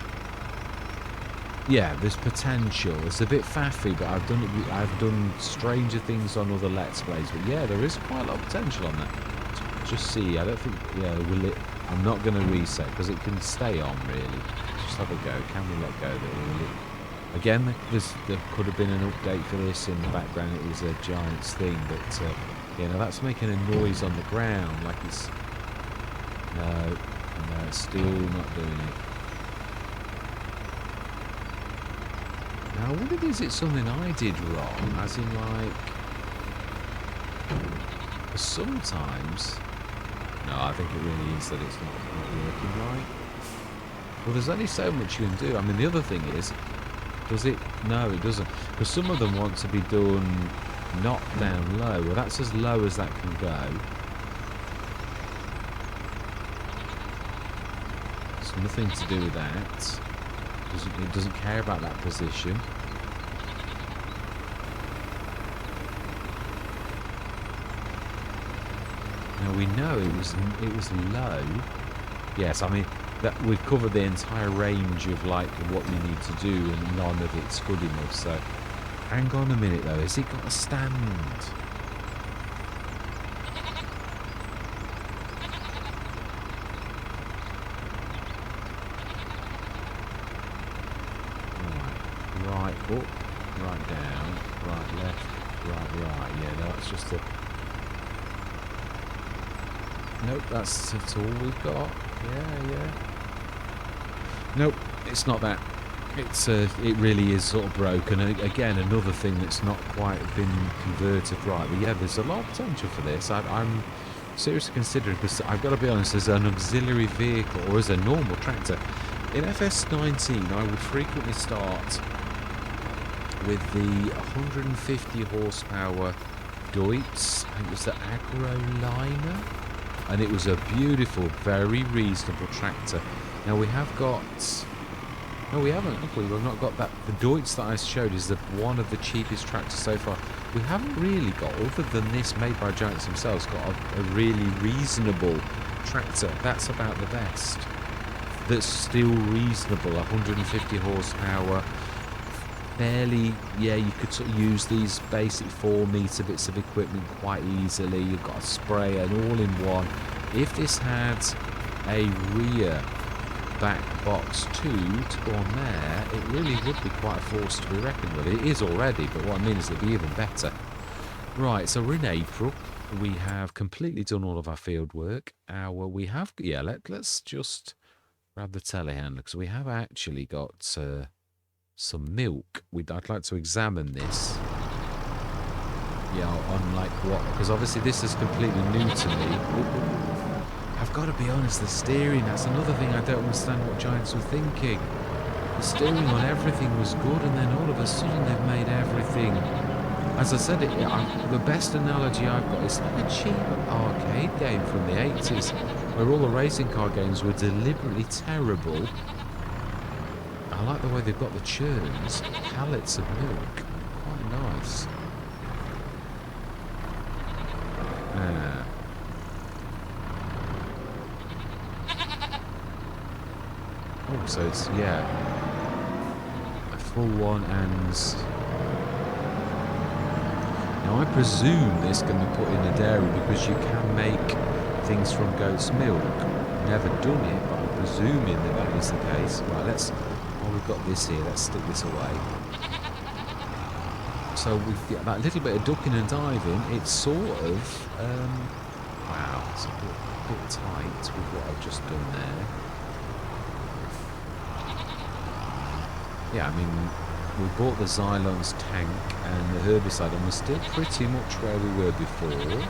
Yeah, there's potential. It's a bit faffy, but I've done stranger things on other Let's Plays. But yeah, there is quite a lot of potential on that. Just see, I don't think... Yeah, will it... I'm not going to reset, because it can stay on, really. Just have a go. Can we let go of it, or will it Again, there could have been an update for this. In the background, it was a Giants thing, but yeah, now that's making a noise on the ground, like it's... No, it's still not doing it. Now, what it is, it's something I did wrong, as in, like... Sometimes... No, I think it really is that it's not working right. Well, there's only so much you can do. I mean, the other thing is... Does it? No, it doesn't. Because some of them want to be done not down low. Well, that's as low as that can go. It's nothing to do with that. It doesn't care about that position. Now we know it was low. Yes, I mean that we've covered the entire range of like what you need to do, and none of it's good enough. So, hang on a minute though. Has it got a stand? Right up, right down, right left, right. Yeah, no, that's just a... Nope, that's all we've got. Yeah. Nope, it's not that. It really is sort of broken. And again, another thing that's not quite been converted right. But yeah, there's a lot of potential for this. I'm seriously considering, because I've got to be honest, as an auxiliary vehicle or as a normal tractor, in FS19 I would frequently start with the 150 horsepower Deutz. I think it was the Agro Liner. And it was a beautiful, very reasonable tractor. Now we have got... No, we haven't, have we? We've not got that. The Deutz that I showed is one of the cheapest tractors so far. We haven't really got, other than this made by Giants themselves, got a really reasonable tractor. That's about the best. That's still reasonable, 150 horsepower. Fairly, yeah, you could sort of use these basic 4-metre bits of equipment quite easily. You've got a sprayer and all-in-one. If this had a rear back box too to go on there, it really would be quite a force to be reckoned with. It is already, but what I mean is it'd be even better. Right, so we're in April. We have completely done all of our field work. Let's just grab the telehandler, because we have actually got... some milk. I'd like to examine this. Yeah, on like what? Because obviously this is completely new to me. I've got to be honest, the steering, that's another thing I don't understand what Giants were thinking. The steering on everything was good, and then all of a sudden they've made everything... As I said, the best analogy I've got is like a cheap arcade game from the 80s, where all the racing car games were deliberately terrible. I like the way they've got the churns, pallets of milk, quite nice. Oh, so it's, yeah, a full one, and now I presume this can be put in a dairy because you can make things from goat's milk. Never done it, but I'm presuming that is the case. Right, we've got this here, let's stick this away. So we've got that little bit of ducking and diving. It's sort of, wow, it's a bit tight with what I've just done there. Yeah, I mean, we bought the Xylon's tank and the herbicide, and we're still pretty much where we were before.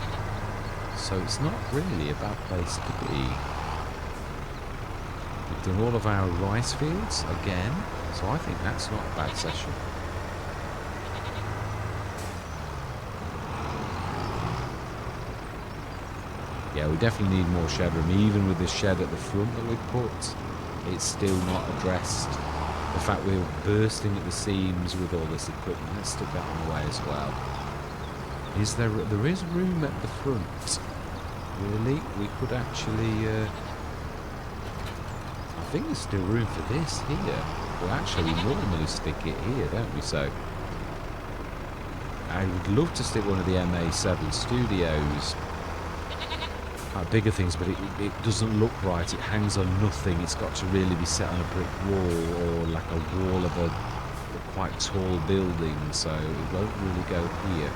So it's not really a bad place to be. We've done all of our rice fields again, so I think that's not a bad session. Yeah, we definitely need more shed room. Even with the shed at the front that we've put, it's still not addressed. The fact we're bursting at the seams with all this equipment. Let's stick that on the way as well. There is room at the front. Really? We could actually... I think there's still room for this here. Well, actually, we normally stick it here, don't we? So, I would love to stick one of the MA7 Studios. Bigger things, but it doesn't look right. It hangs on nothing. It's got to really be set on a brick wall, or like a wall of got quite tall buildings, so it won't really go here.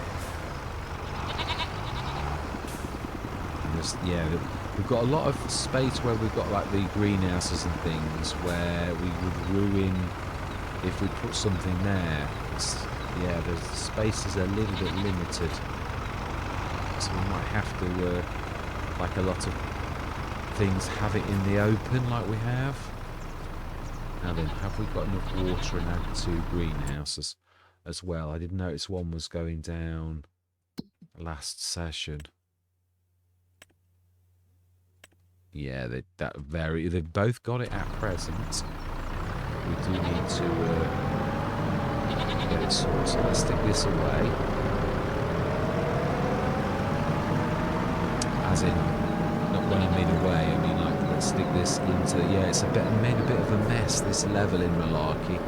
And we've got a lot of space where we've got like the greenhouses and things where we would ruin if we put something there. The space is a little bit limited, so we might have to, like a lot of things, have it in the open like we have. Now then, have we got enough water in our 2 greenhouses as well? I did notice one was going down last session. Yeah, they've both got it at present. We do need to get it sorted. So let's stick this away. As in, not when I mean away, I mean like let's stick this into, it's made a bit of a mess, this level in Malarkey.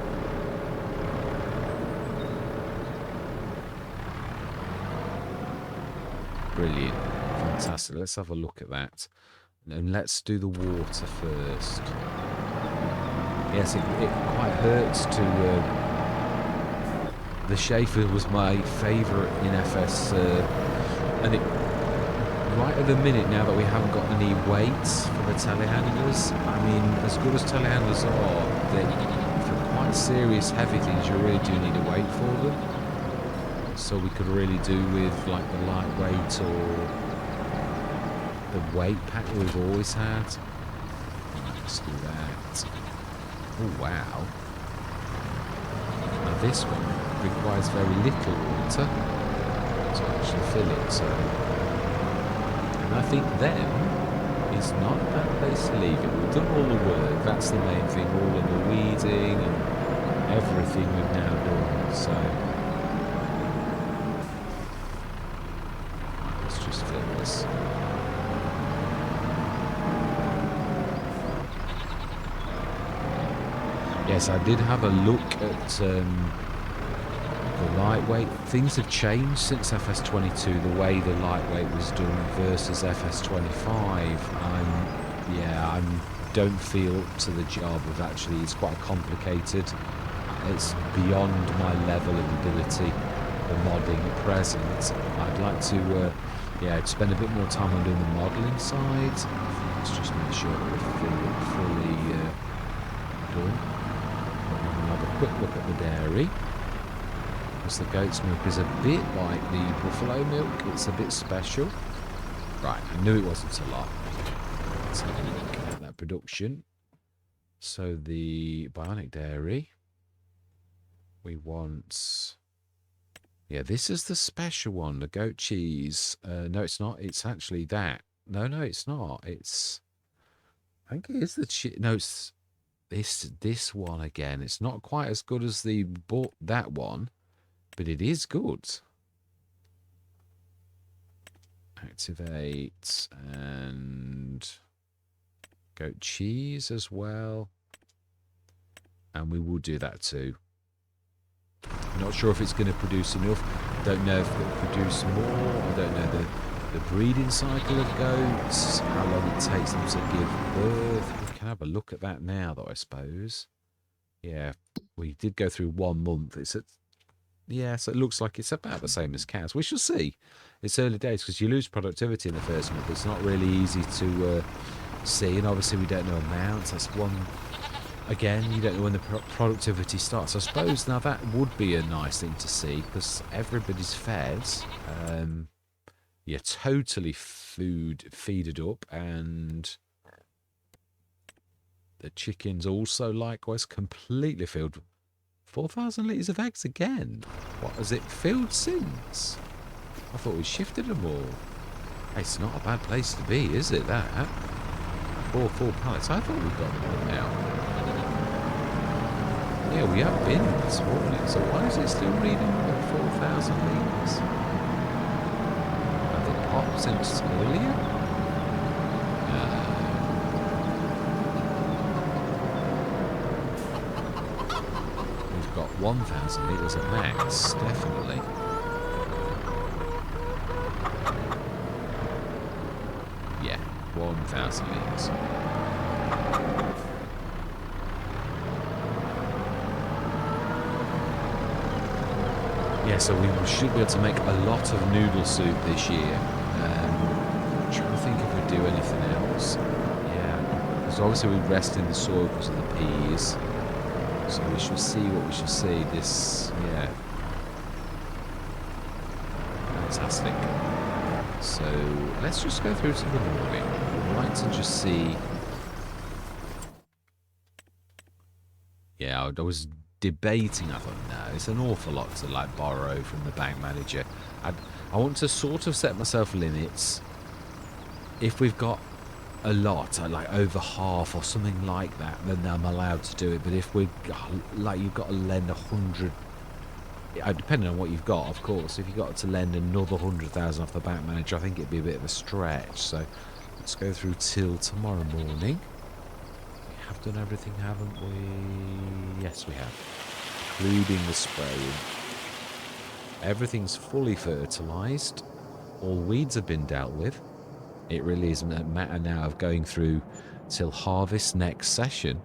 Brilliant. Fantastic. Let's have a look at that. And let's do the water first. Yes, it quite hurts to... the Schaefer was my favourite in FS, and right at the minute, now that we haven't got any weights for the telehandlers, I mean, as good as telehandlers are, for quite serious heavy things, you really do need a weight for them. So we could really do with like the lightweight or the weight pack that we've always had. Let's do that. Oh wow. Now this one requires very little water to actually fill it, so... And I think them is not a bad place to leave it. We've done all the work, that's the main thing, all of the weeding and everything we've now done, so... Let's just fill this. Yes, I did have a look at the lightweight. Things have changed since FS22, the way the lightweight was done versus FS25. I don't feel up to the job of actually, it's quite complicated. It's beyond my level of ability, the modding at present. I'd like to, spend a bit more time on doing the modelling side. Let's just make sure that we're fully done. Have a quick look at the dairy, because the goat's milk is a bit like the buffalo milk. It's a bit special. Right, I knew it wasn't a lot. Let's have a look at that production. So the bionic dairy, we want... Yeah, this is the special one, the goat cheese. No, it's not. It's actually that. No, it's not. It's... I think it is the cheese. No, it's... This one again. It's not quite as good as that one, but it is good. Activate and goat cheese as well. And we will do that too. I'm not sure if it's going to produce enough. I don't know if it'll produce more. I don't know the breeding cycle of goats, how long it takes them to give birth. We can have a look at that now, though, I suppose. Yeah, we did go through 1 month. So it looks like it's about the same as cows. We shall see. It's early days because you lose productivity in the first month. It's not really easy to see, and obviously we don't know amounts. That's one. Again, you don't know when the productivity starts. I suppose now that would be a nice thing to see because everybody's fed. You're totally feeded up, and the chickens also likewise completely filled. 4,000 litres of eggs again. What has it filled since? I thought we shifted them all. It's not a bad place to be, is it, that? 4 full pallets. I thought we'd got more now. Yeah, we have been this morning, so why is it still reading 4,000 litres? Have they popped since earlier? We've got 1,000 litres at max, definitely. Yeah, 1,000 litres. Yeah, so we should be able to make a lot of noodle soup this year. Trying to think if we do anything else. Yeah, because obviously we rest in the soil because of the peas. So we shall see what we shall see. This, yeah, fantastic. So let's just go through to the morning. I'd like to just see. Yeah, I was debating. I thought, no, it's an awful lot to like borrow from the bank manager. I want to sort of set myself limits. If we've got a lot, like over half or something like that, then I'm allowed to do it. But if we like, you've got to lend 100. Depending on what you've got, of course. If you've got to lend another 100,000 off the bank manager, I think it'd be a bit of a stretch. So let's go through till tomorrow morning. We have done everything, haven't we? Yes, we have. Including the spraying. Everything's fully fertilised. All weeds have been dealt with. It really is a matter now of going through till harvest next session,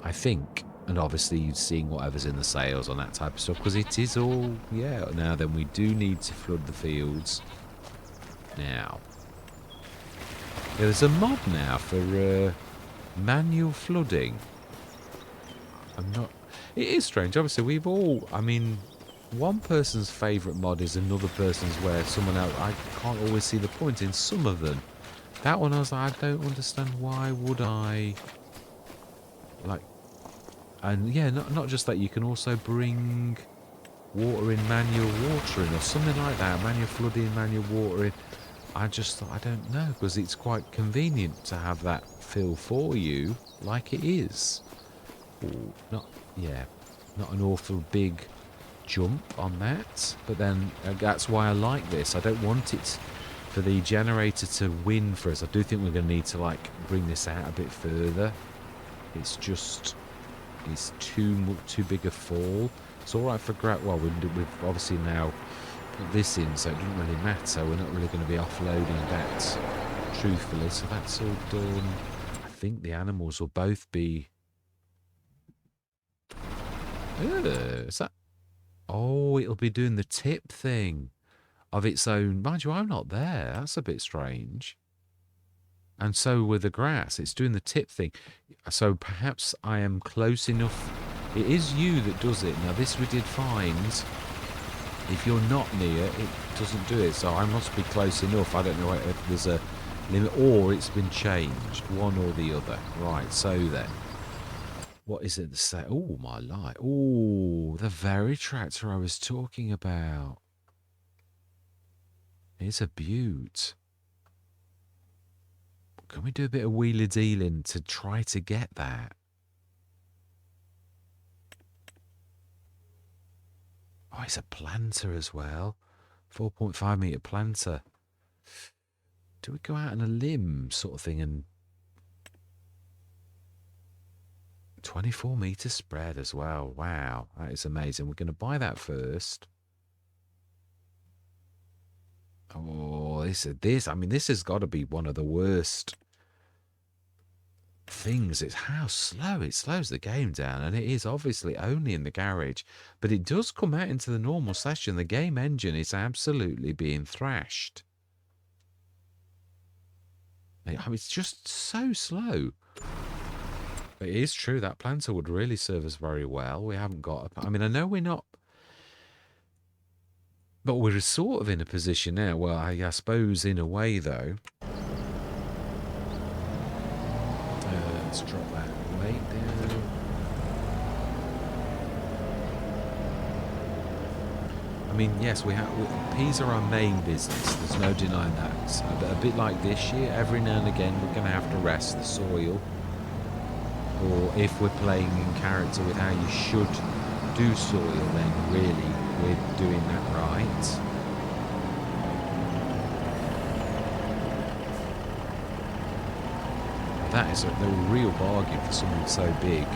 I think. And obviously seeing whatever's in the sales on that type of stuff, because it is all, yeah. Now then, we do need to flood the fields. Now, there's a mod now for manual flooding. It is strange. Obviously, we've all, I mean, one person's favourite mod is another person's where someone else, I can't always see the point in some of them. That one I was like, I don't understand, why would I, like, and yeah, not just that, you can also bring water in, manual watering or something like that, manual flooding, manual watering. I just thought, I don't know, because it's quite convenient to have that fill for you like it is. Ooh, not an awful big jump on that, but then that's why I like this. I don't want it for the generator to win for us. I do think we're going to need to like bring this out a bit further. It's just, it's too big a fall. It's all right for well, we've obviously now put this in, so it doesn't really matter. We're not really going to be offloading that, truthfully. So that's all done. I think the animals will both be. Is that? Oh, it'll be doing the tip thing of its own. Mind you, I'm not there. That's a bit strange. And so with the grass, it's doing the tip thing. So perhaps I am close enough. It is you that does it. Now, this we did find. If you're not near, it doesn't do it. So I must be close enough. I don't know if there's a limit or it's been changed. One or the other. Right, so then. What is it to say? Oh, my light. Oh, the very tractor I was talking about. It's a beaut. Can we do a bit of wheeler dealing to try to get that? Oh, it's a planter as well. 4.5 metre planter. Do we go out on a limb sort of thing and 24 metre spread as well? Wow, that is amazing. We're going to buy that first. Oh, this. I mean, this has got to be one of the worst things. It's how slow it slows the game down, and it is obviously only in the garage, but it does come out into the normal session. The game engine is absolutely being thrashed. I mean, it's just so slow. It is true that planter would really serve us very well. We haven't got. I mean, I know we're not. But we're sort of in a position now. Well, I suppose in a way, though. Let's drop that weight down. I mean, yes, peas are our main business. There's no denying that. But a bit like this year, every now and again, we're going to have to rest the soil. Or if we're playing in character with how you should do soil, then really we're doing that right. That is a real bargain for something so big.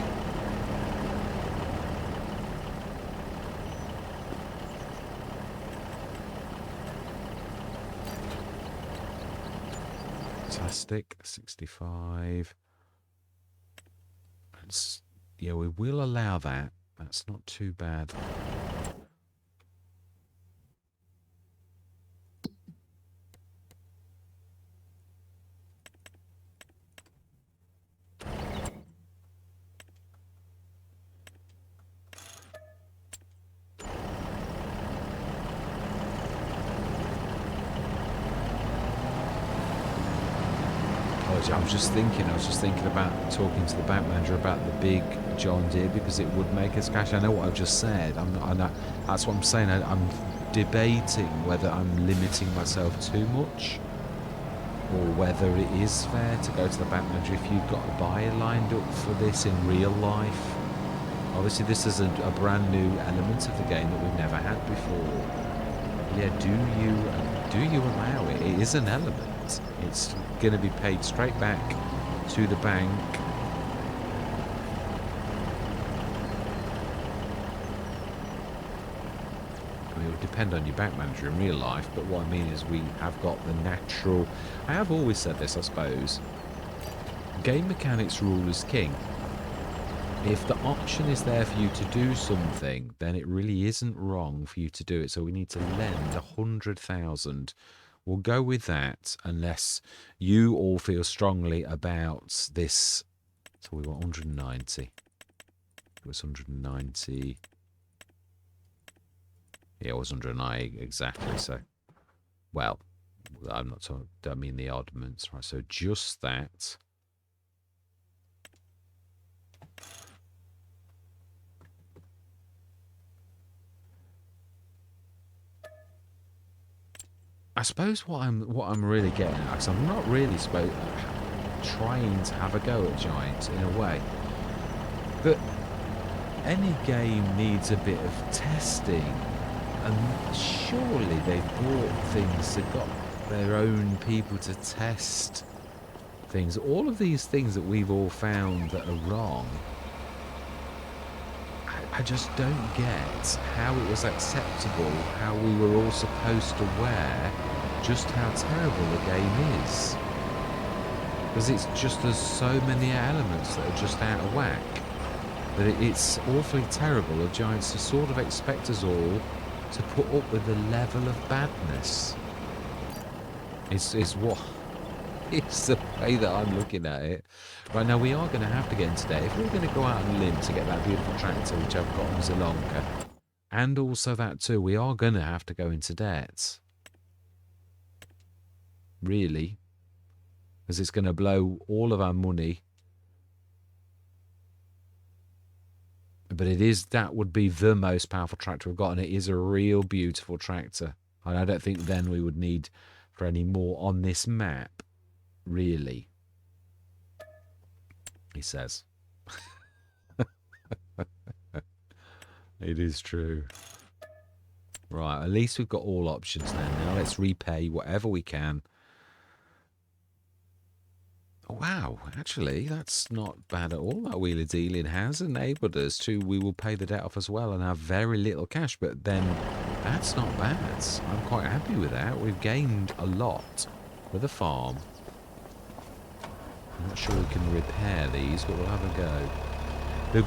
Fantastic. 65. Yeah, we will allow that. That's not too bad. I was just thinking about talking to the bank manager about the big John Deere because it would make us cash. I know what I've just said. That's what I'm saying. I'm debating whether I'm limiting myself too much or whether it is fair to go to the bank manager if you've got a buyer lined up for this in real life. Obviously, this is a brand new element of the game that we've never had before. Yeah, do you allow it? It is an element. It's going to be paid straight back to the bank. I mean, it would depend on your bank manager in real life, but what I mean is we have got the natural... I have always said this, I suppose. Game mechanics rule is king. If the option is there for you to do something, then it really isn't wrong for you to do it. So we need to lend 100,000. We'll go with that unless you all feel strongly about this. So we want 190. It was 190. Yeah, it was 190 exactly. So, well, I'm not talking, I mean the oddments, right? So just that. I suppose what I'm really getting at, because I'm not really trying to have a go at Giants in a way, but any game needs a bit of testing, and surely they've bought things, they've got their own people to test things. All of these things that we've all found that are wrong, I just don't get how it was acceptable, how we were all supposed to wear just how terrible the game is. Because it's just, there's so many elements that are just out of whack, that it's awfully terrible of Giants to sort of expect us all to put up with the level of badness. It's what... It's the way that I'm looking at it. Right, now we are going to have to get into debt. If we're going to go out on a limb to get that beautiful tractor, which I've got on Sri Lanka, and also that too, we are going to have to go into debt. Really. Because it's going to blow all of our money. But it is, that would be the most powerful tractor we've got, and it is a real beautiful tractor. And I don't think then we would need for any more on this map. Really, he says. It is true. Right, at least we've got all options then. Now let's repay whatever we can. Wow, actually, that's not bad at all. That wheeler dealing has enabled us to, we will pay the debt off as well and have very little cash, but then that's not bad. I'm quite happy with that. We've gained a lot with the farm. I'm not sure we can repair these, but we'll have a go. The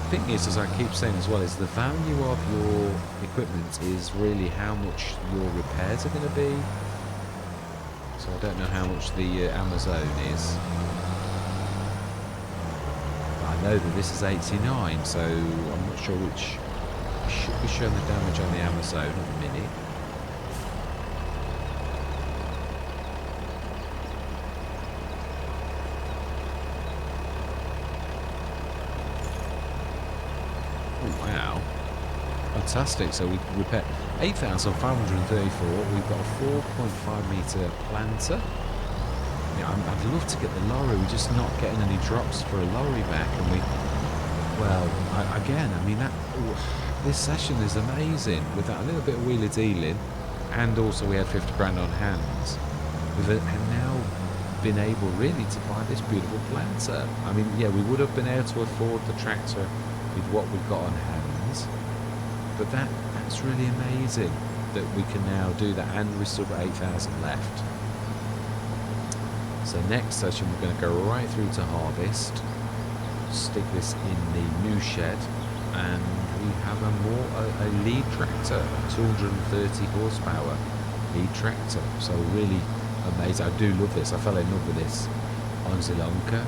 thing is, as I keep saying as well, is the value of your equipment is really how much your repairs are going to be. So I don't know how much the Amazon is. I know that this is 89, so I'm not sure which. We should be showing the damage on the Amazon at the minute. Wow, fantastic. So we repair 8,534. We've got a 4.5 metre planter. Yeah, I'd love to get the lorry. We're just not getting any drops for a lorry back. And we, well, again, I mean, this session is amazing with that little bit of wheeler dealing, and also we had 50 grand on hands. We've now been able really to buy this beautiful planter. I mean, yeah, we would have been able to afford the tractor with what we've got on hands, but that's really amazing that we can now do that, and we've still got 8,000 left. So next session we're going to go right through to harvest, stick this in the new shed, and we have a lead tractor, 230 horsepower lead tractor. So really amazing. I do love this. I fell in love with this on Sri Lanka.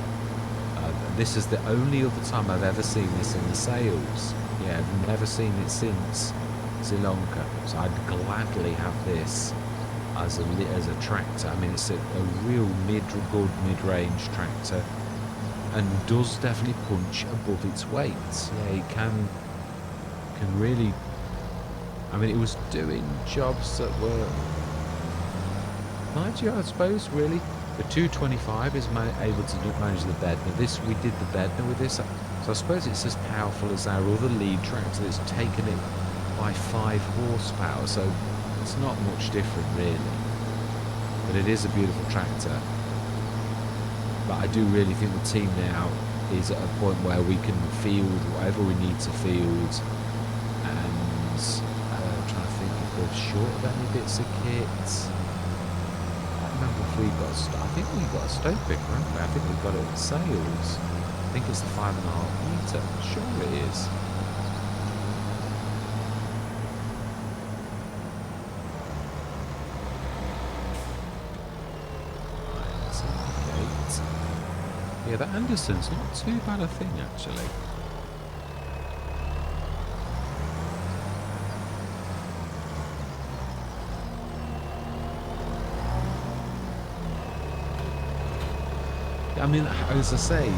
This is the only other time I've ever seen this in the sales. Yeah, I've never seen it since Sri Lanka. So I'd gladly have this as a tractor. I mean, it's a real good mid-range tractor, and does definitely punch above its weight. Yeah, it can really. I mean, it was doing jobs that were, mind you, I suppose, really. The 225 is able to manage the bed. Now this, we did the bed with this, so I suppose it's as powerful as our other lead tractor that's taken it by 5 horsepower, so it's not much different really. But it is a beautiful tractor. But I do really think the team now is at a point where we can field whatever we need to field, and trying to think if we're short of any bits of kit. I remember if we got, I think we got a stoke picker, haven't we? I think we've got it in sales. I think it's the 5.5 metre. Sure it is. Right, yeah, that Anderson's not too bad a thing actually. I mean, as I say,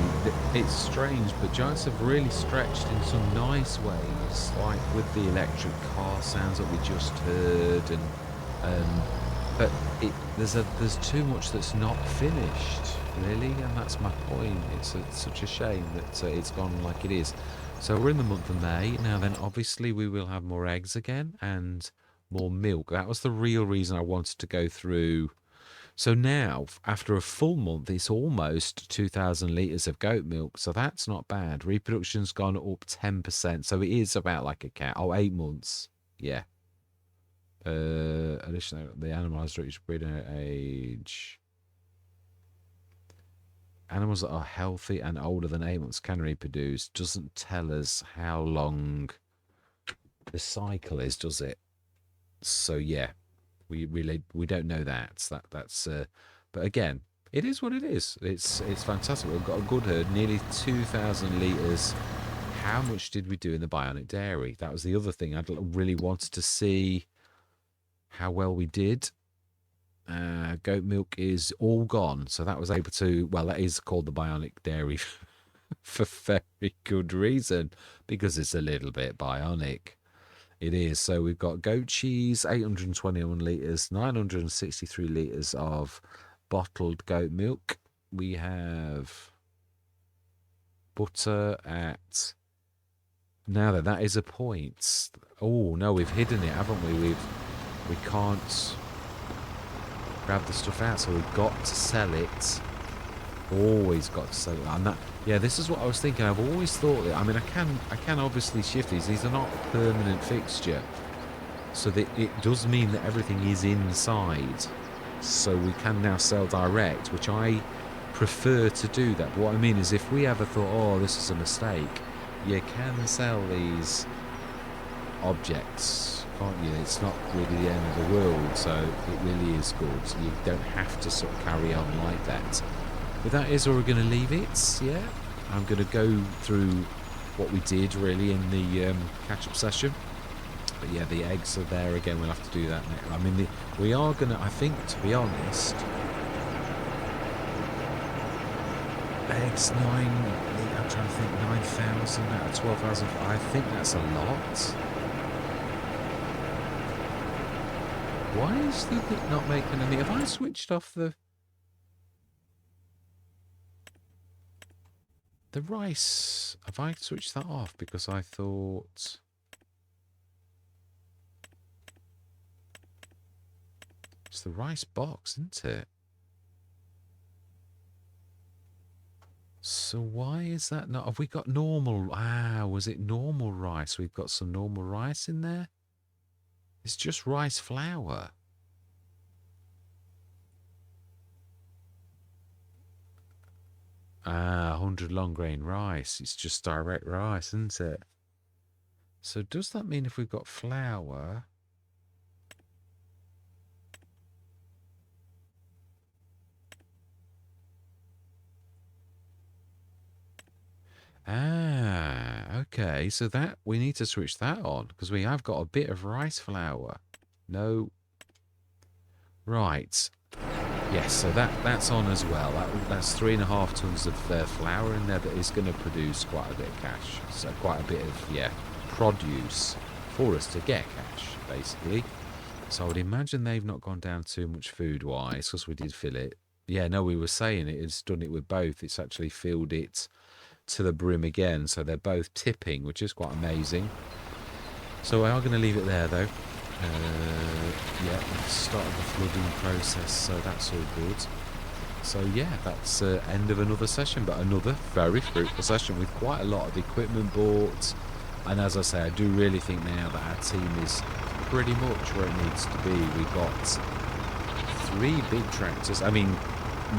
it's strange, but Giants have really stretched in some nice ways, like with the electric car sounds that we just heard, and but there's too much that's not finished, really, and that's my point. It's such a shame that it's gone like it is. So we're in the month of May now. Then obviously we will have more eggs again and more milk. That was the real reason I wanted to go through. So now, after a full month, it's almost 2,000 litres of goat milk. So that's not bad. Reproduction's gone up 10%. So it is about like a cow. Oh, 8 months. Yeah. Additionally, the animal has reached breeding age. Animals that are healthy and older than 8 months can reproduce. Doesn't tell us how long the cycle is, does it? So yeah. We don't know that. That's but again, it is what it is. It's fantastic. We've got a good herd, nearly 2,000 litres. How much did we do in the bionic dairy? That was the other thing. I really wanted to see how well we did. Goat milk is all gone, so that was able to. Well, that is called the bionic dairy for very good reason, because it's a little bit bionic. It is. So we've got goat cheese, 821 litres, 963 litres of bottled goat milk. We have butter at... Now that is a point. Oh, no, we've hidden it, haven't we? We can't grab the stuff out, so we've got to sell it. Always got to sell it. And that, yeah, this is what I was thinking. I've always thought that. I mean, I can obviously shift these. These are not a permanent fixture, so that it does mean that everything is inside. So we can now sell direct, which I prefer to do that. But what I mean is, if we ever thought, oh, this is a mistake, you can sell these objects, can't you? It's not really the end of the world, so it really is good. You don't have to sort of carry on like that. But that is where we're going to leave it, yeah. I'm going to go through what we did, really, in the catch-up session. But yeah, the eggs are there again. We'll have to do that next. I mean, we are going to, I think, to be honest, eggs, I'm trying to think, 9,000 out of 12,000. I think that's a lot. Why is the thing not making any? Have I switched off the rice? Have I switched that off? Because I thought... It's the rice box, isn't it? So why is that not... Have we got normal... Ah, was it normal rice? We've got some normal rice in there? It's just rice flour. Ah, 100 long grain rice. It's just direct rice, isn't it? So does that mean if we've got flour... Ah, okay. So that we need to switch that on because we have got a bit of rice flour. No. Right. Yes, so that's on as well. That's 3.5 tons of flour in there that is going to produce quite a bit of cash. So quite a bit of, yeah, produce for us to get cash, basically. So I would imagine they've not gone down too much food-wise because we did fill it. Yeah, no, we were saying it's done it with both. It's actually filled it to the brim again. So they're both tipping, which is quite amazing. So we are going to leave it there, though. Yeah, we've started the flooding process, so that's all good. So yeah, that's end of another session, but another very fruitful session with quite a lot of equipment bought. And as I say, I do really think now that our team is pretty much where it needs to be. We've got 3 big tractors, I mean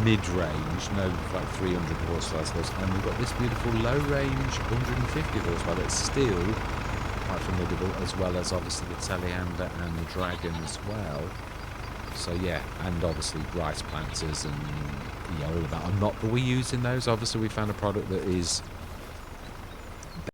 mid-range, no, like 300 horsepower, I suppose, and we've got this beautiful low-range 150 horsepower that's still quite formidable, as well as obviously the Teleander and the Dragon as well. So yeah, and obviously rice planters and all of that. I'm not that we're using those. Obviously we found a product that is